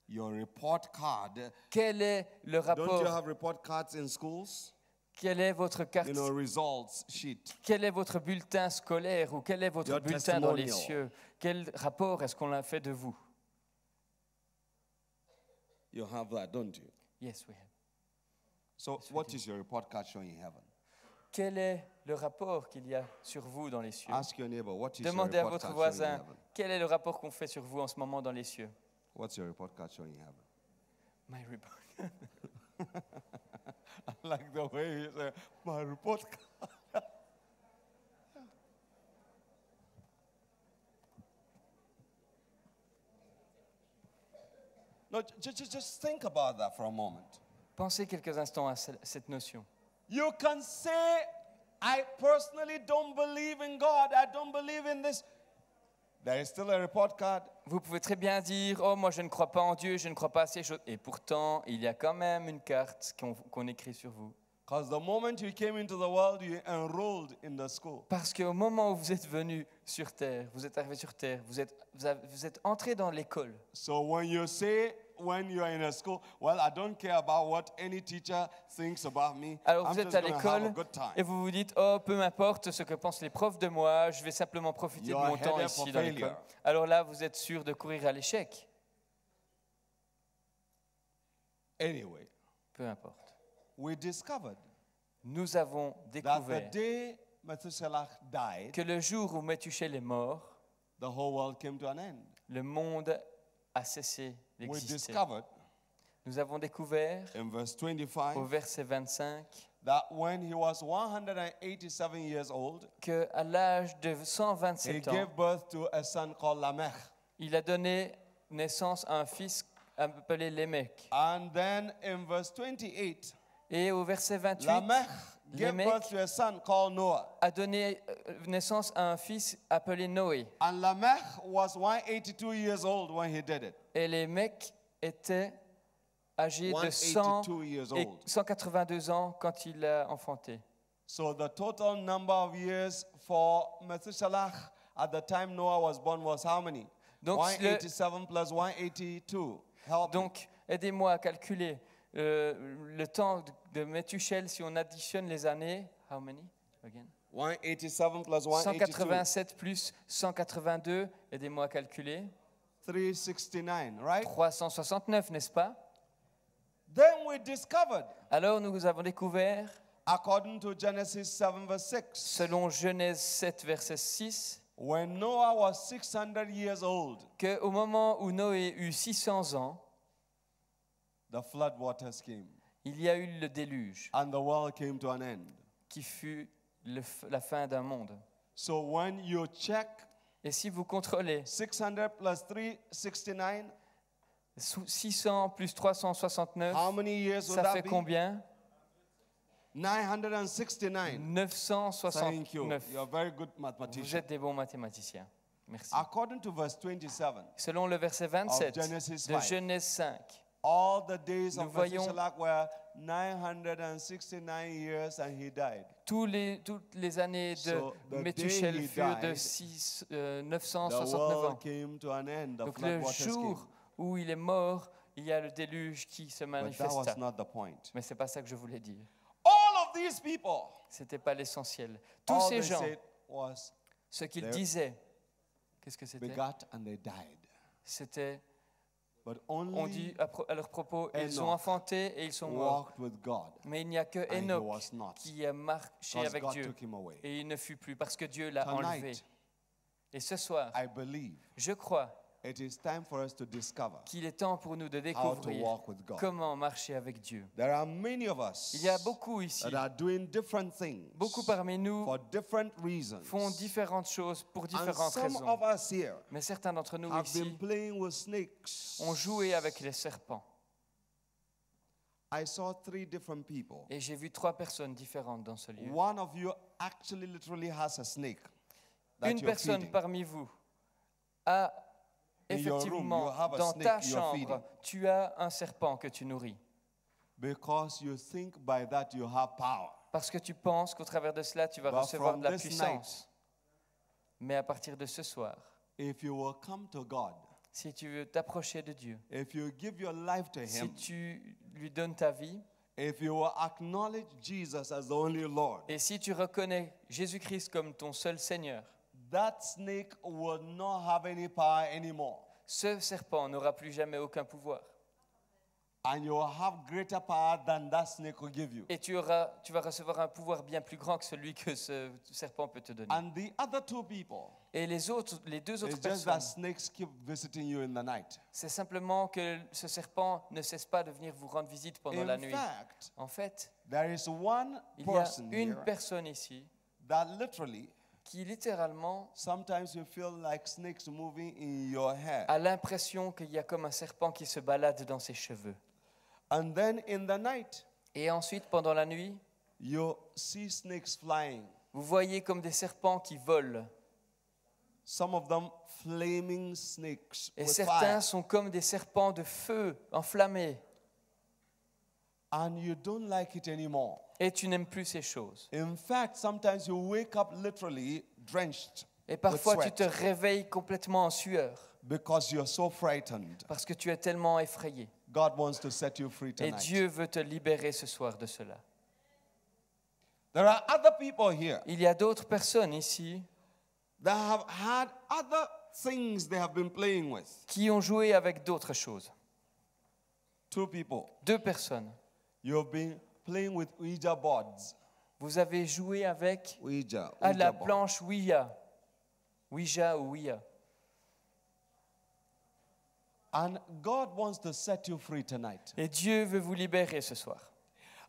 Your report card. Quel est le Don't you rapport? have report cards in schools? Quelle est votre carte? You know, results sheet. Quel est votre bulletin scolaire ou quel est votre Your bulletin dans les testimonial. cieux? Quel rapport est-ce qu'on a fait de vous? You have that, don't you? Yes, we have. So, what is your report card showing in heaven? Quel est le rapport qu'il y a sur vous dans les cieux? Ask your neighbor, what is your Demandez à report votre card showing in voisin, heaven? quel est le rapport qu'on fait sur vous en ce moment dans les cieux? What's your report card showing in heaven? My report. I like the way you say, my report card. No, just think about that for a moment. Pensez quelques instants à cette notion. You can say, I personally don't believe in God. I don't believe in this. There is still a report card. Vous pouvez très bien dire, oh moi je ne crois pas en Dieu, je ne crois pas à ces choses. Et pourtant, il y a quand même une carte qu'on écrit sur vous. Because the moment you came into the world, you enrolled in the school. Parce qu'au moment où vous êtes venu sur terre, vous êtes arrivé sur terre, vous êtes entré dans l'école. So when you say, when you are in a school, well, I don't care about what any teacher thinks about me. Alors I'm vous êtes just à going to have a l'école good time. et vous vous dites, oh peu m'importe ce que pensent les profs de moi, je vais simplement profiter de You are mon temps headed ici for dans l'école. failure. Alors là, vous êtes sûr de courir à l'échec. Anyway, Peu importe. we discovered Nous avons that the découvert day Methuselah died, que le jour où Methuselah est mort, the whole world came to an end. le monde a cessé We d'exister. discovered Nous avons découvert in verse au 25 verset 25 that when he was 187 years old, qu'à l'âge de he 127 ans, gave birth to a son called Lamech. il a donné naissance à un fils appelé Lémec. And then in verse 28, Et au verset 28, Lamech gave Lémec birth to a son called Noah. a donné naissance à un fils appelé Noé. And Lamech was 182 years old when he did it. Et Lémec était âgé de 182 years old. 182 ans quand il l'a enfanté. So the total number of years for Methuselah at the time Noah was born was how many? Donc, 187 plus 182. Help me. Donc, aidez-moi à calculer le temps de Methuselah si on additionne les années. How many? Again. 187 plus 182. 187 plus 182, aidez-moi à calculer. 369, right? 369, n'est-ce pas? Then we discovered, Alors nous avons découvert, according to Genesis 7 verse 6, selon Genèse 7, verset 6, when Noah was 600 years old, qu'au moment où Noé eut 600 ans, the flood waters came il y a eu le déluge, and the world came to an end. qui fut la fin d'un monde. So when you check Et si vous contrôlez 600 plus 369, 600 plus 369, how many years would ça that fait be? combien? 969. Thank you. 969. You're a very good Vous mathematician. êtes des bons mathématiciens. Merci. According to verse 27, Selon le verset 27 Of Genesis de 5. Genèse 5, all the days Nous of voyons- Methuselah were 969 years and he died. Toutes les années de So, the Métuchel day he furent de died, 969 The ans. world came to an end. The Donc flood le waters jour came. où il est mort, il y a le déluge qui se But that manifesta. was not the point. Mais c'est pas ça que je voulais dire. All of these people, C'était pas l'essentiel. Tous all ces they gens, said was, ce qu'ils they disaient, qu'est-ce que c'était? begat and they died. C'était, But on only dit à leur propos, ils ont Enoch enfanté et ils sont morts. walked with God, Mais il n'y a que and he Enoch was not, qui a marché because avec God Dieu took him away. et il ne fut plus parce que Dieu l'a enlevé. Tonight, Et ce soir, I believe je crois it is time for us to discover qu'il est temps pour nous de how to découvrir walk with God. comment marcher avec Dieu. There are many of us Il y a beaucoup ici, that are doing different things beaucoup parmi nous for different reasons. font différentes choses pour And différentes some raisons. of us here Mais certains d'entre nous have been ici playing with snakes. ont joué avec les serpents. I saw 3 different people. Et j'ai vu 3 personnes différentes dans ce lieu. One of you actually literally has a snake that Une you're personne feeding. parmi vous a In your room, effectivement, you have a dans ta snake you're chambre, feeding. tu as un serpent que tu nourris. Because you think by that you have power. Parce que tu penses qu'au travers de cela, tu vas But recevoir from de la this puissance. Mais à partir de ce soir, If you will come to God, si tu veux t'approcher de Dieu, if you give your life to si Him, tu lui donnes ta vie, if you will acknowledge Jesus as the only Lord, et si tu reconnais Jésus-Christ comme ton seul Seigneur, that snake will not have any power anymore. ce serpent n'aura plus jamais aucun pouvoir. And you will have greater power than that snake will give you. Et tu vas recevoir un pouvoir bien plus grand que celui que ce serpent peut te donner. And the other 2 people, Et les 2 autres it's just that personnes, snakes keep visiting you in the night. c'est simplement que ce serpent ne cesse pas de venir vous rendre visite pendant la In nuit. fact, En fait, there is one il y a person une here personne ici that literally, qui littéralement sometimes you feel like snakes moving in your hair. a l'impression qu'il y a comme un serpent qui se balade dans ses cheveux. And then in the night, Et ensuite, pendant la nuit, you see snakes flying. vous voyez comme des serpents qui volent. Some of them flaming snakes Et with certains fire. sont comme des serpents de feu enflammés. And you don't like it anymore. Et tu n'aimes plus ces choses. In fact, sometimes you wake up literally drenched Et parfois, with tu te sweat réveilles complètement en sueur because you're so frightened. parce que tu es tellement effrayé. God wants to set you free Et tonight. Dieu veut te libérer ce soir de cela. There are other people here Il y a d'autres personnes ici that have had other things they have been playing with. qui ont joué avec d'autres choses. 2 people. 2 personnes. You've been playing with Ouija boards. Vous avez joué avec Ouija la board. planche Ouija. Ouija ou Ouija. And God wants to set you free tonight. Et Dieu veut vous libérer ce soir.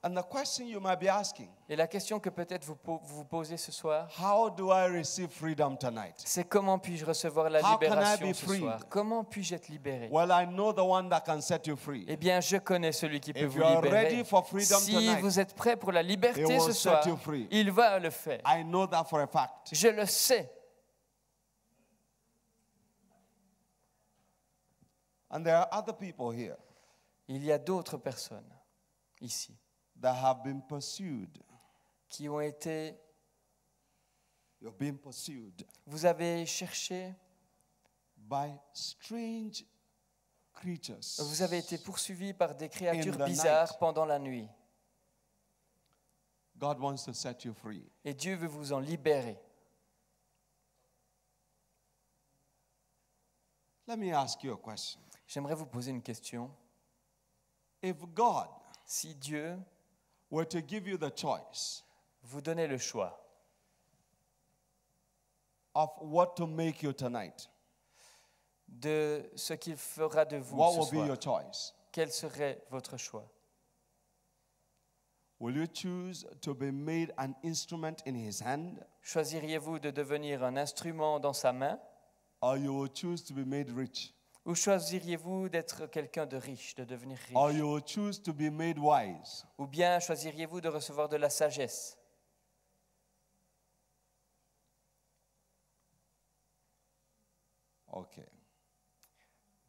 And the question you might be asking, Et la question que peut-être vous posez ce soir, how do I receive freedom tonight? c'est comment puis-je recevoir la How can I libération be ce freed? soir? Comment puis-je être libéré? Well, I know the one that can set you free. Eh bien, je connais celui qui peut If vous you are libérer. ready for freedom Si tonight, vous êtes prêt pour la He liberté will ce set soir, you free. il va le faire. I know that for a fact. Je le sais. And there are other people here Il y a d'autres personnes ici that have been pursued. qui ont été... You're being pursued Vous avez cherché, by strange creatures. vous avez été poursuivis par des créatures In the bizarres night. pendant la nuit. God wants to set you free. Et Dieu veut vous en libérer. Let me ask you a question. J'aimerais vous poser une question. If God Si Dieu were to give you the choice vous donnait le choix of what to make you tonight, de ce qu'il fera de vous what ce will be soir, your choice? quel serait votre choix? Will you choose to be made an instrument in His hand, Choisiriez-vous de devenir un instrument dans sa main or you will choose to be made rich, ou choisiriez-vous d'être quelqu'un de riche, de devenir or riche? you will choose to be made wise? Ou bien choisiriez-vous de recevoir de la sagesse? Okay.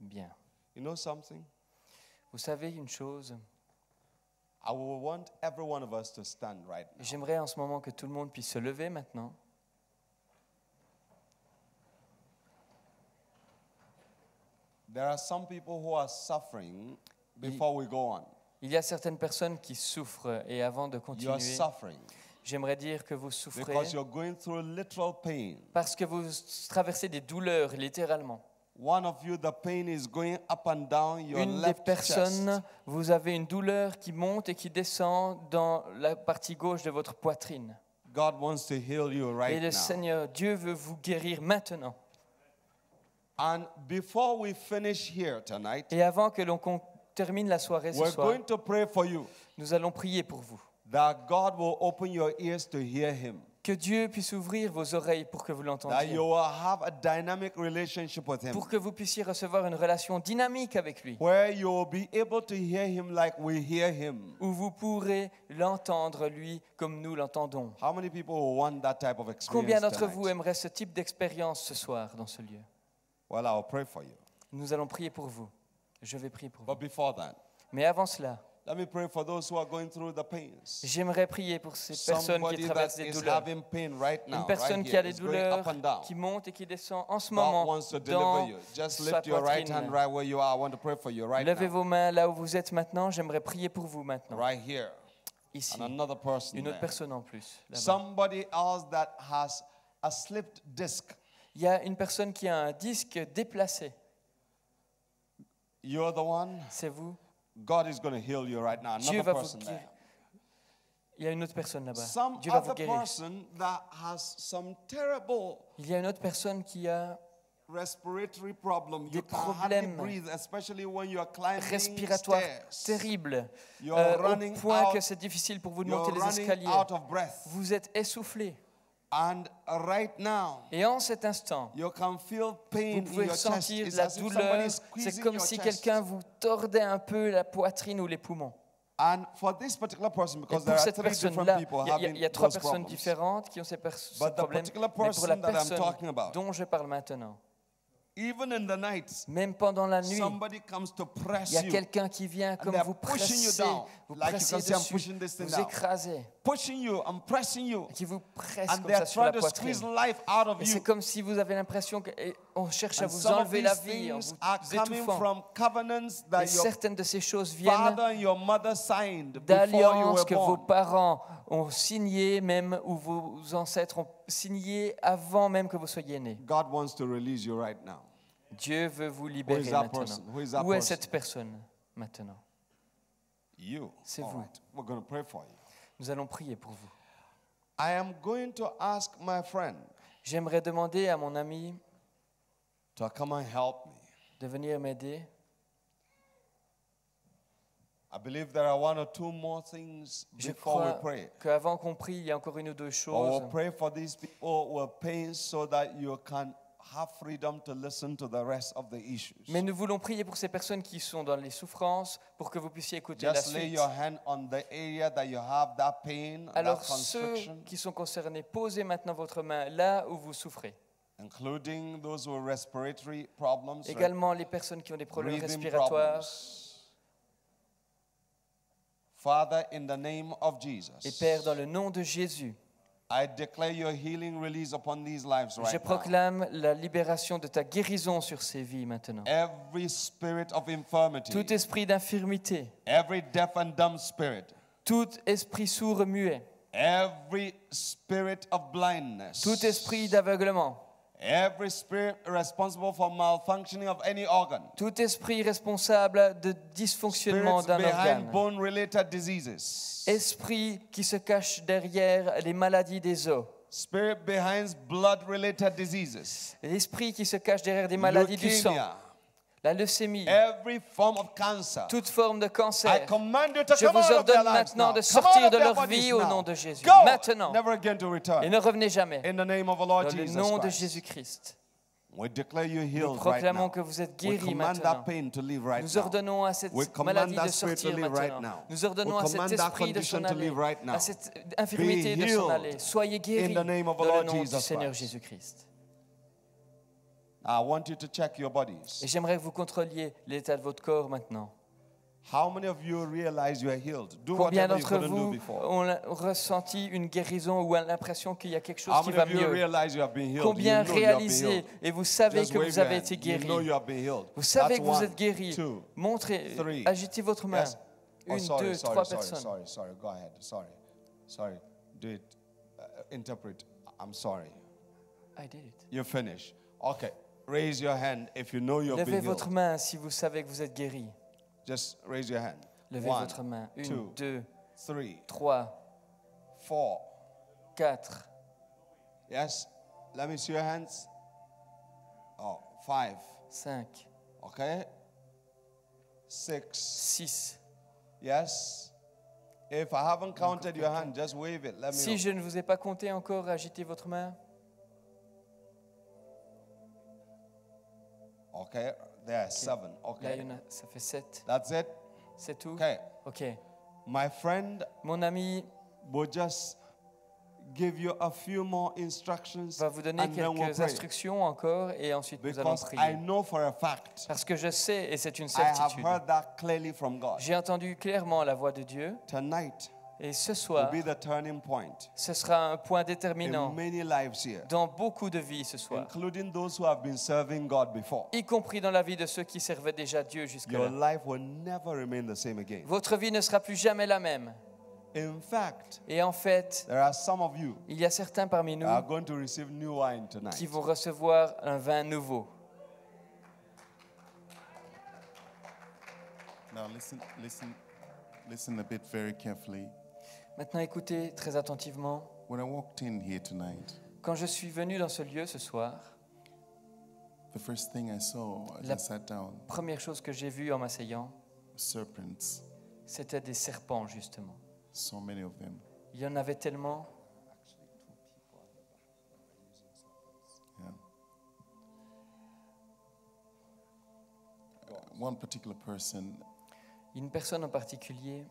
Bien. You know something? Vous savez une chose, I will want every one of us to stand right now. j'aimerais en ce moment que tout le monde puisse se lever maintenant. There are some people who are suffering before we go on. Il y a certaines personnes qui souffrent et avant de You are continuer, suffering j'aimerais dire que vous souffrez because you're going through literal pain. parce que vous traversez des douleurs littéralement. One of you, the pain is going up and down your Une des left personnes, chest. vous avez une douleur qui monte et qui descend dans la partie gauche de votre poitrine. God wants to heal you Et right le now. Seigneur, Dieu veut vous guérir maintenant. And before we finish here tonight, Et avant que l'on termine la soirée ce we're soir, going to pray for you nous allons prier pour vous. that God will open your ears to hear Him, Que Dieu puisse ouvrir vos oreilles pour que vous that l'entendiez. you will have a dynamic relationship with Him, Pour que vous puissiez recevoir une relation dynamique avec lui. where you will be able to hear Him like we hear Him. Où vous pourrez l'entendre, lui, comme nous l'entendons. How many people will want that type of Combien experience d'entre vous tonight? aimeraient ce type d'expérience ce soir dans ce lieu? Well, I'll pray for you. Nous allons prier pour vous. Je vais prier pour vous. But before that, Mais avant cela, let me pray for those who are going through the pains. j'aimerais prier pour ces personnes qui Somebody traversent that des is douleurs. having pain right now, Une personne right qui a here, des is going douleurs up and down. qui montent et qui descendent en ce God moment wants to deliver dans you. Just sa lift your right hand poitrine. right where you are. I want to pray for you right Levez now. vos mains là où vous êtes maintenant. J'aimerais prier pour vous maintenant. Right here. Ici. And another person Une autre there. personne en plus. là-bas. Somebody else that has a slipped disc. Il y a une personne qui a un disque déplacé. You're the one. C'est vous. God is going to heal you right now. Dieu Another va vous person guérir. there. Il y a une autre personne là-bas. Some Dieu va vous other guérir. person that has some terrible Il y a une autre personne qui a respiratory problem. Des You can hardly problèmes breathe, especially when you are climbing respiratoire stairs. terrible, You are au running point out- que c'est difficile pour vous de You're monter les running escaliers. out of breath. Vous êtes essoufflé. And right now, Et en cet instant, you can feel pain vous in pouvez your chest. ressentir It's la as if somebody douleur. is C'est squeezing comme your si chest. quelqu'un vous tordait un peu la poitrine ou les poumons. And for this particular person, Et because pour there are cette three different personne-là, people il y having a trois those personnes problems. différentes qui ont ce But the problème. particular Mais pour la person that I'm personne talking about, dont je parle maintenant, even in the night, même pendant la nuit, somebody comes to press il y a you, quelqu'un qui vient comme they're vous pushing you presser, down, vous like you pressez can see I'm dessus, pushing this thing vous down. écrasez, pushing you, I'm pressing you, qui vous presse and comme they're ça sur trying la to squeeze poitrine. life out of Et you. c'est comme si vous avez l'impression qu'on cherche à And vous some of enlever la these vie en things vous are coming étouffant. from covenants Et that your certaines de ces choses viennent father and your mother signed before you d'alliances were que vos born. parents ont signées même, ou vos ancêtres ont signées avant même que vous soyez nés. God wants to release you right now. Dieu veut vous Who is libérer that maintenant. person? Who is that Où est person? cette personne maintenant? You. C'est All vous. right. We're going to pray for you. Nous allons prier pour vous. I am going to ask my friend J'aimerais demander à mon ami to come and help me. de venir m'aider. I believe there are one or two more things Je before we crois pray. qu'avant qu'on prie, il y a encore une ou deux Or choses. we'll pray for these people who are pain so that you can have freedom to listen to the rest of the issues. Mais nous voulons prier pour ces personnes qui sont dans les souffrances pour que vous puissiez écouter la Just lay suite. your hand on the area that you have that pain, Alors that ceux constriction, qui sont concernés, posez maintenant votre main là où vous souffrez. including those with respiratory problems, Également les personnes qui ont des problèmes breathing respiratoires. problems. Father, in the name of Jesus, Et Père, dans le nom de Jésus, I declare your healing release upon these lives je right now. proclame la libération de ta guérison sur ces vies maintenant. Every spirit of infirmity, Tout esprit d'infirmité, every deaf and dumb spirit, tout esprit sourd et muet, every spirit of blindness, tout esprit d'aveuglement, every spirit responsible for malfunctioning of any organ, tout esprit responsable de dysfonctionnement spirits d'un behind organe, bone-related diseases, esprit qui se cache derrière les maladies des os, spirit behind blood-related diseases, l'esprit qui se cache derrière des maladies du sang, leukemia, la leucémie, every form of cancer. toute forme de I cancer. command you to Je come vous out of their ordonne lives maintenant now. de Come sortir out de of their leur bodies vie au now. nom de Jésus. Go, Maintenant. never again to Et return. ne revenez jamais. In the name of the Lord Dans le Jesus nom de Christ, Jésus-Christ. we declare you Nous healed right proclamons now. que vous êtes We guéris command maintenant. that pain to leave right Nous now. ordonnons à cette We command maladie that de spirit to sortir leave right maintenant. now. Nous ordonnons We à cet command that esprit de condition s'en to aller, leave right now. à cette infirmité Be de s'en healed aller. Soyez guéris in the name of the dans le Lord nom du Jesus Seigneur Christ. Jésus-Christ. I want you to check your bodies. Et j'aimerais que vous contrôliez l'état de votre corps maintenant. How many of you realize you are healed? Do Combien whatever you d'entre couldn't do vous before. ont ressenti une guérison ou l'impression qu'il y a quelque chose How qui many va of you mieux? realize you have been healed? Combien You know you have been réalisez healed. et vous savez Just que wave vous your avez hand. été You know guéri? you have been healed. Vous savez That's que vous one, êtes guéri. two, Montrez, three. agitez votre main. Yes. Oh, Une, sorry, deux, sorry, trois sorry, personnes. sorry. Go ahead. Sorry. Do it. Interpret. I'm sorry. I did it. You finish. Okay. Raise your hand if you know you've Levez been votre healed. main si vous savez que vous êtes guéri. Just raise your hand. Levez One, votre main. Une, two, deux, 3, trois, 4. quatre. Yes. Let me see your hands. Oh, 5. 5, Okay. 6. 6. Yes. If I haven't counted your hand, just wave it. Let me Si know. je ne vous ai pas compté encore, agitez votre main. Okay. There, 7. Là, Okay. il y en a, ça fait 7. That's it. C'est tout? Okay. Ok. My friend Mon ami will just give you a few more instructions va vous donner and then we'll quelques pray. instructions encore et ensuite nous allons Because I prier. know for a fact, Parce que je sais, et c'est une I have certitude, heard that clearly from God. j'ai entendu clairement la voix de Dieu Tonight et ce will soir, be the turning point ce sera un point in déterminant many lives here, dans beaucoup de vies ce soir, including those who have been serving God before. y compris dans la vie de ceux qui servaient déjà Dieu Your jusque-là. life will never remain the same again. Votre vie ne sera plus jamais la même. In fact, Et en fait, there are some of you il y a certains parmi nous who are going to receive new wine tonight. qui vont recevoir un vin nouveau. Now listen a bit very carefully. Maintenant, écoutez très attentivement. When I walked in here tonight, Quand je suis venu dans ce lieu ce soir, the first thing I saw as La- I sat down, première chose que j'ai vue en m'asseyant, serpents, c'était des serpents, justement. so many of them. Il y en avait tellement. Yeah. One particular person, Une personne en particulier,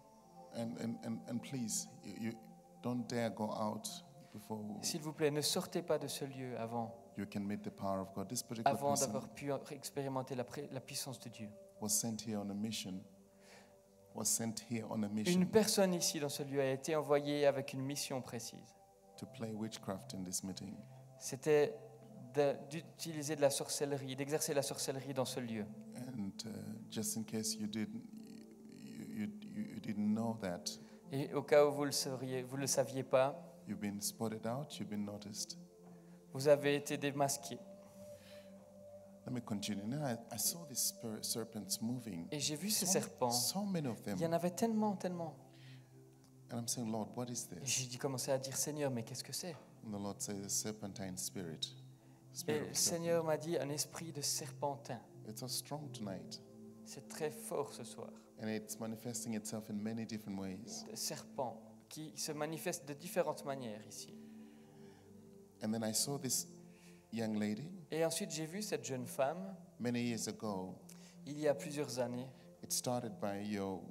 and please, you don't dare go out before s'il vous plaît, ne sortez pas de ce lieu avant, you can meet the power of God. This particular avant person d'avoir pu expérimenter la puissance de Dieu. was sent here on a mission. Une personne ici dans ce lieu a été envoyée avec une mission précise. to play witchcraft in this meeting. C'était d'utiliser de la sorcellerie, d'exercer la sorcellerie dans ce lieu. And just in case you didn't know that, Et au cas où vous le saviez pas, you've been spotted out, you've been noticed. vous avez été démasqué. Let me continue. Now I saw these serpents moving. Et j'ai vu ces serpents. So many of them. Il y en avait tellement, tellement. And I'm saying, Lord, what is Et this? j'ai commencé à dire, Seigneur, mais qu'est-ce que c'est? And the Lord says, serpentine spirit. Et Spirit le of serpent. Seigneur m'a dit, un esprit de serpentin. It's so strong tonight. C'est très fort ce soir. And it's manifesting itself in many different ways. De serpent qui se manifeste de différentes manières ici. And then I saw this young lady Et ensuite, j'ai vu cette jeune femme, many years ago. il y a plusieurs années. It started by your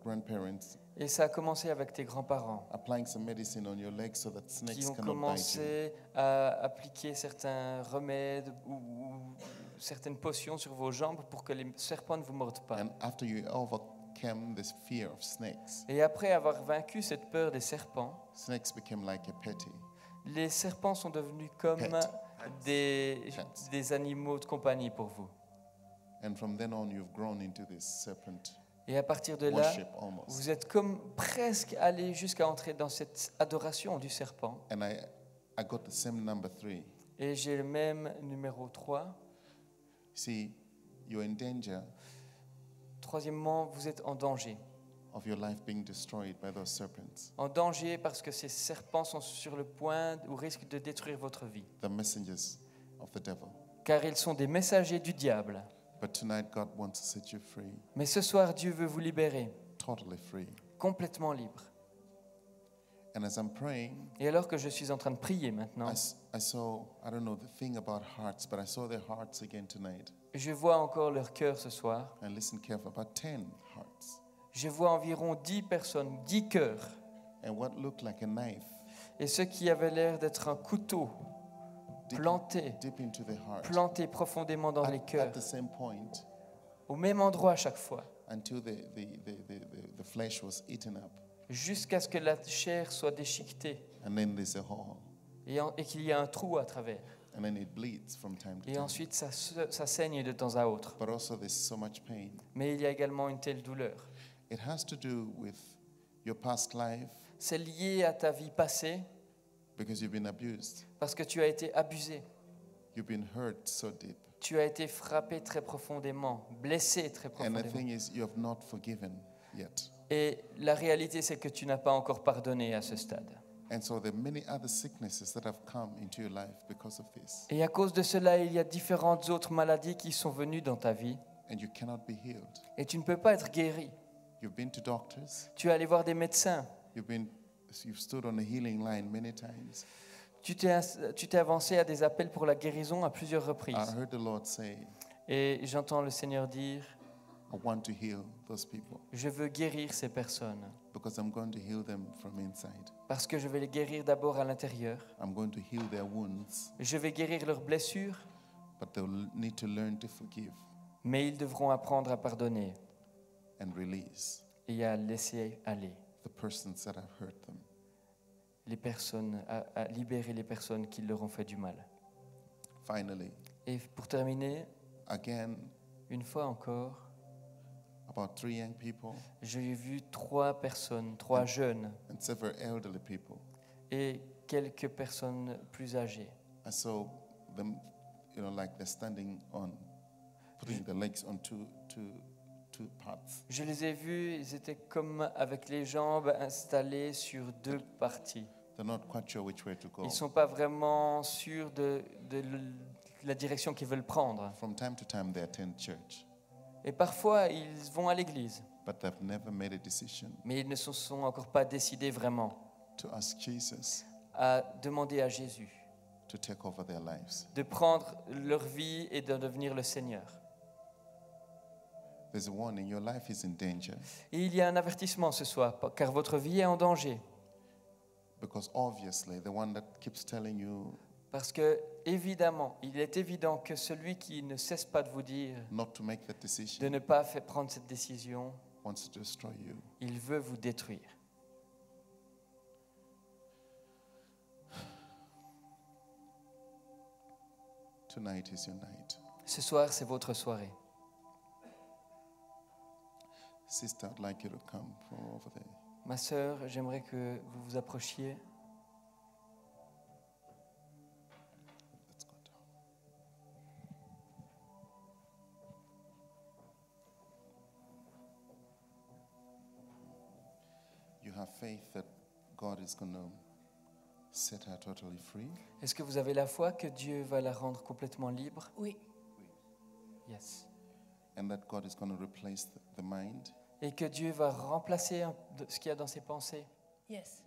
grandparents Et ça a commencé avec tes grands-parents applying some medicine on your legs so that qui snakes ont cannot bite you. commencé à appliquer certains remèdes ou certaines potions sur vos jambes pour que les serpents ne vous mordent pas. And after you overcame this fear of snakes, Et après avoir vaincu cette peur des serpents, snakes became like a petty. les serpents sont devenus comme Pet. des animaux de compagnie pour vous. And from then on, you've grown into this serpent Et à partir de là, worship almost. vous êtes comme presque allé jusqu'à entrer dans cette adoration du serpent. And I got the same number 3. Et j'ai le même numéro 3. See, you're in danger Troisièmement, vous êtes en danger. of your life being destroyed by those serpents, En danger parce que ces serpents sont sur le point ou risquent de détruire votre vie. the messengers of the devil. Car ils sont des messagers du diable. But tonight, God wants to set you free, Mais ce soir, Dieu veut vous libérer, totally free. complètement libre. And as I'm praying, Et alors que je suis en train de prier maintenant, I saw, I don't know the thing about hearts, but I saw their hearts again tonight. je vois encore leur cœur ce soir. And listen carefully, about 10 hearts. Je vois environ 10 personnes, 10 cœurs. And what looked like a knife Et ce qui avait l'air d'être un couteau planté, deep into the heart. planté profondément dans les At cœurs, the same point, au même endroit à chaque fois. until the flesh was eaten up. jusqu'à ce que la chair soit déchiquetée And then there's a hole. et qu'il y ait un trou à travers. And then it bleeds from time to Et time. ensuite, ça saigne de temps à autre. But also there's so much pain. Mais il y a également une telle douleur. It has to do with your past life C'est lié à ta vie passée because you've been abused. parce que tu as été abusé. You've been hurt so deep. Tu as été frappé très profondément, blessé très And the profondément. thing is, you have not forgiven yet. Et la réalité, c'est que tu n'as pas encore pardonné à ce stade. And so there are many other sicknesses that have come into your life because of this. Et à cause de cela, il y a différentes autres maladies qui sont venues dans ta vie And you cannot be healed. et tu ne peux pas être guéri. You've been to doctors. Tu es allé voir des médecins, You've stood on the healing line many times. tu t'es avancé à des appels pour la guérison à plusieurs I reprises. heard the Lord say, Et j'entends le Seigneur dire, I want to heal those people je veux guérir ces personnes because I'm going to heal them from inside. parce que je vais les guérir d'abord à l'intérieur. I'm going to heal their wounds, Je vais guérir leurs blessures, but they'll need to learn to forgive mais ils devront apprendre à pardonner and release et à laisser aller the persons that have hurt them. les personnes, à libérer les personnes qui leur ont fait du mal. Finally, Et pour terminer, again, une fois encore, about 3 young people j'ai vu 3 personnes, 3 jeunes and several elderly people. et quelques personnes plus âgées. I saw them, like they're standing on, putting their legs on two parts. Je les ai vus, ils étaient comme avec les jambes installées sur 2 parties. They're not quite sure which way to go. Ils ne sont pas vraiment sûrs de la direction qu'ils veulent prendre. From time to time, they attend church, Et parfois, ils vont à l'église, but they've never made a decision mais ils ne se sont encore pas décidés vraiment to ask Jesus à demander à Jésus to take over their lives. de prendre leur vie et de devenir le Seigneur. There's a warning, your life is in danger Et il y a un avertissement ce soir, car votre vie est en danger. because obviously the one that keeps telling you Parce que, évidemment, il est évident que celui qui ne cesse pas de vous dire not to make that de decision ne pas prendre cette décision, wants to destroy you. il veut vous détruire. Tonight is your night. Ce soir, c'est votre soirée. Sister, I'd like you to come from over there. Ma sœur, j'aimerais que vous vous approchiez. Let's go down. You have faith that God is going to set her totally free. Est-ce que vous avez la foi que Dieu va la rendre complètement libre? Oui. Yes. And that God is going to replace the mind Et que Dieu va remplacer ce qu'il y a dans ses pensées? Yes.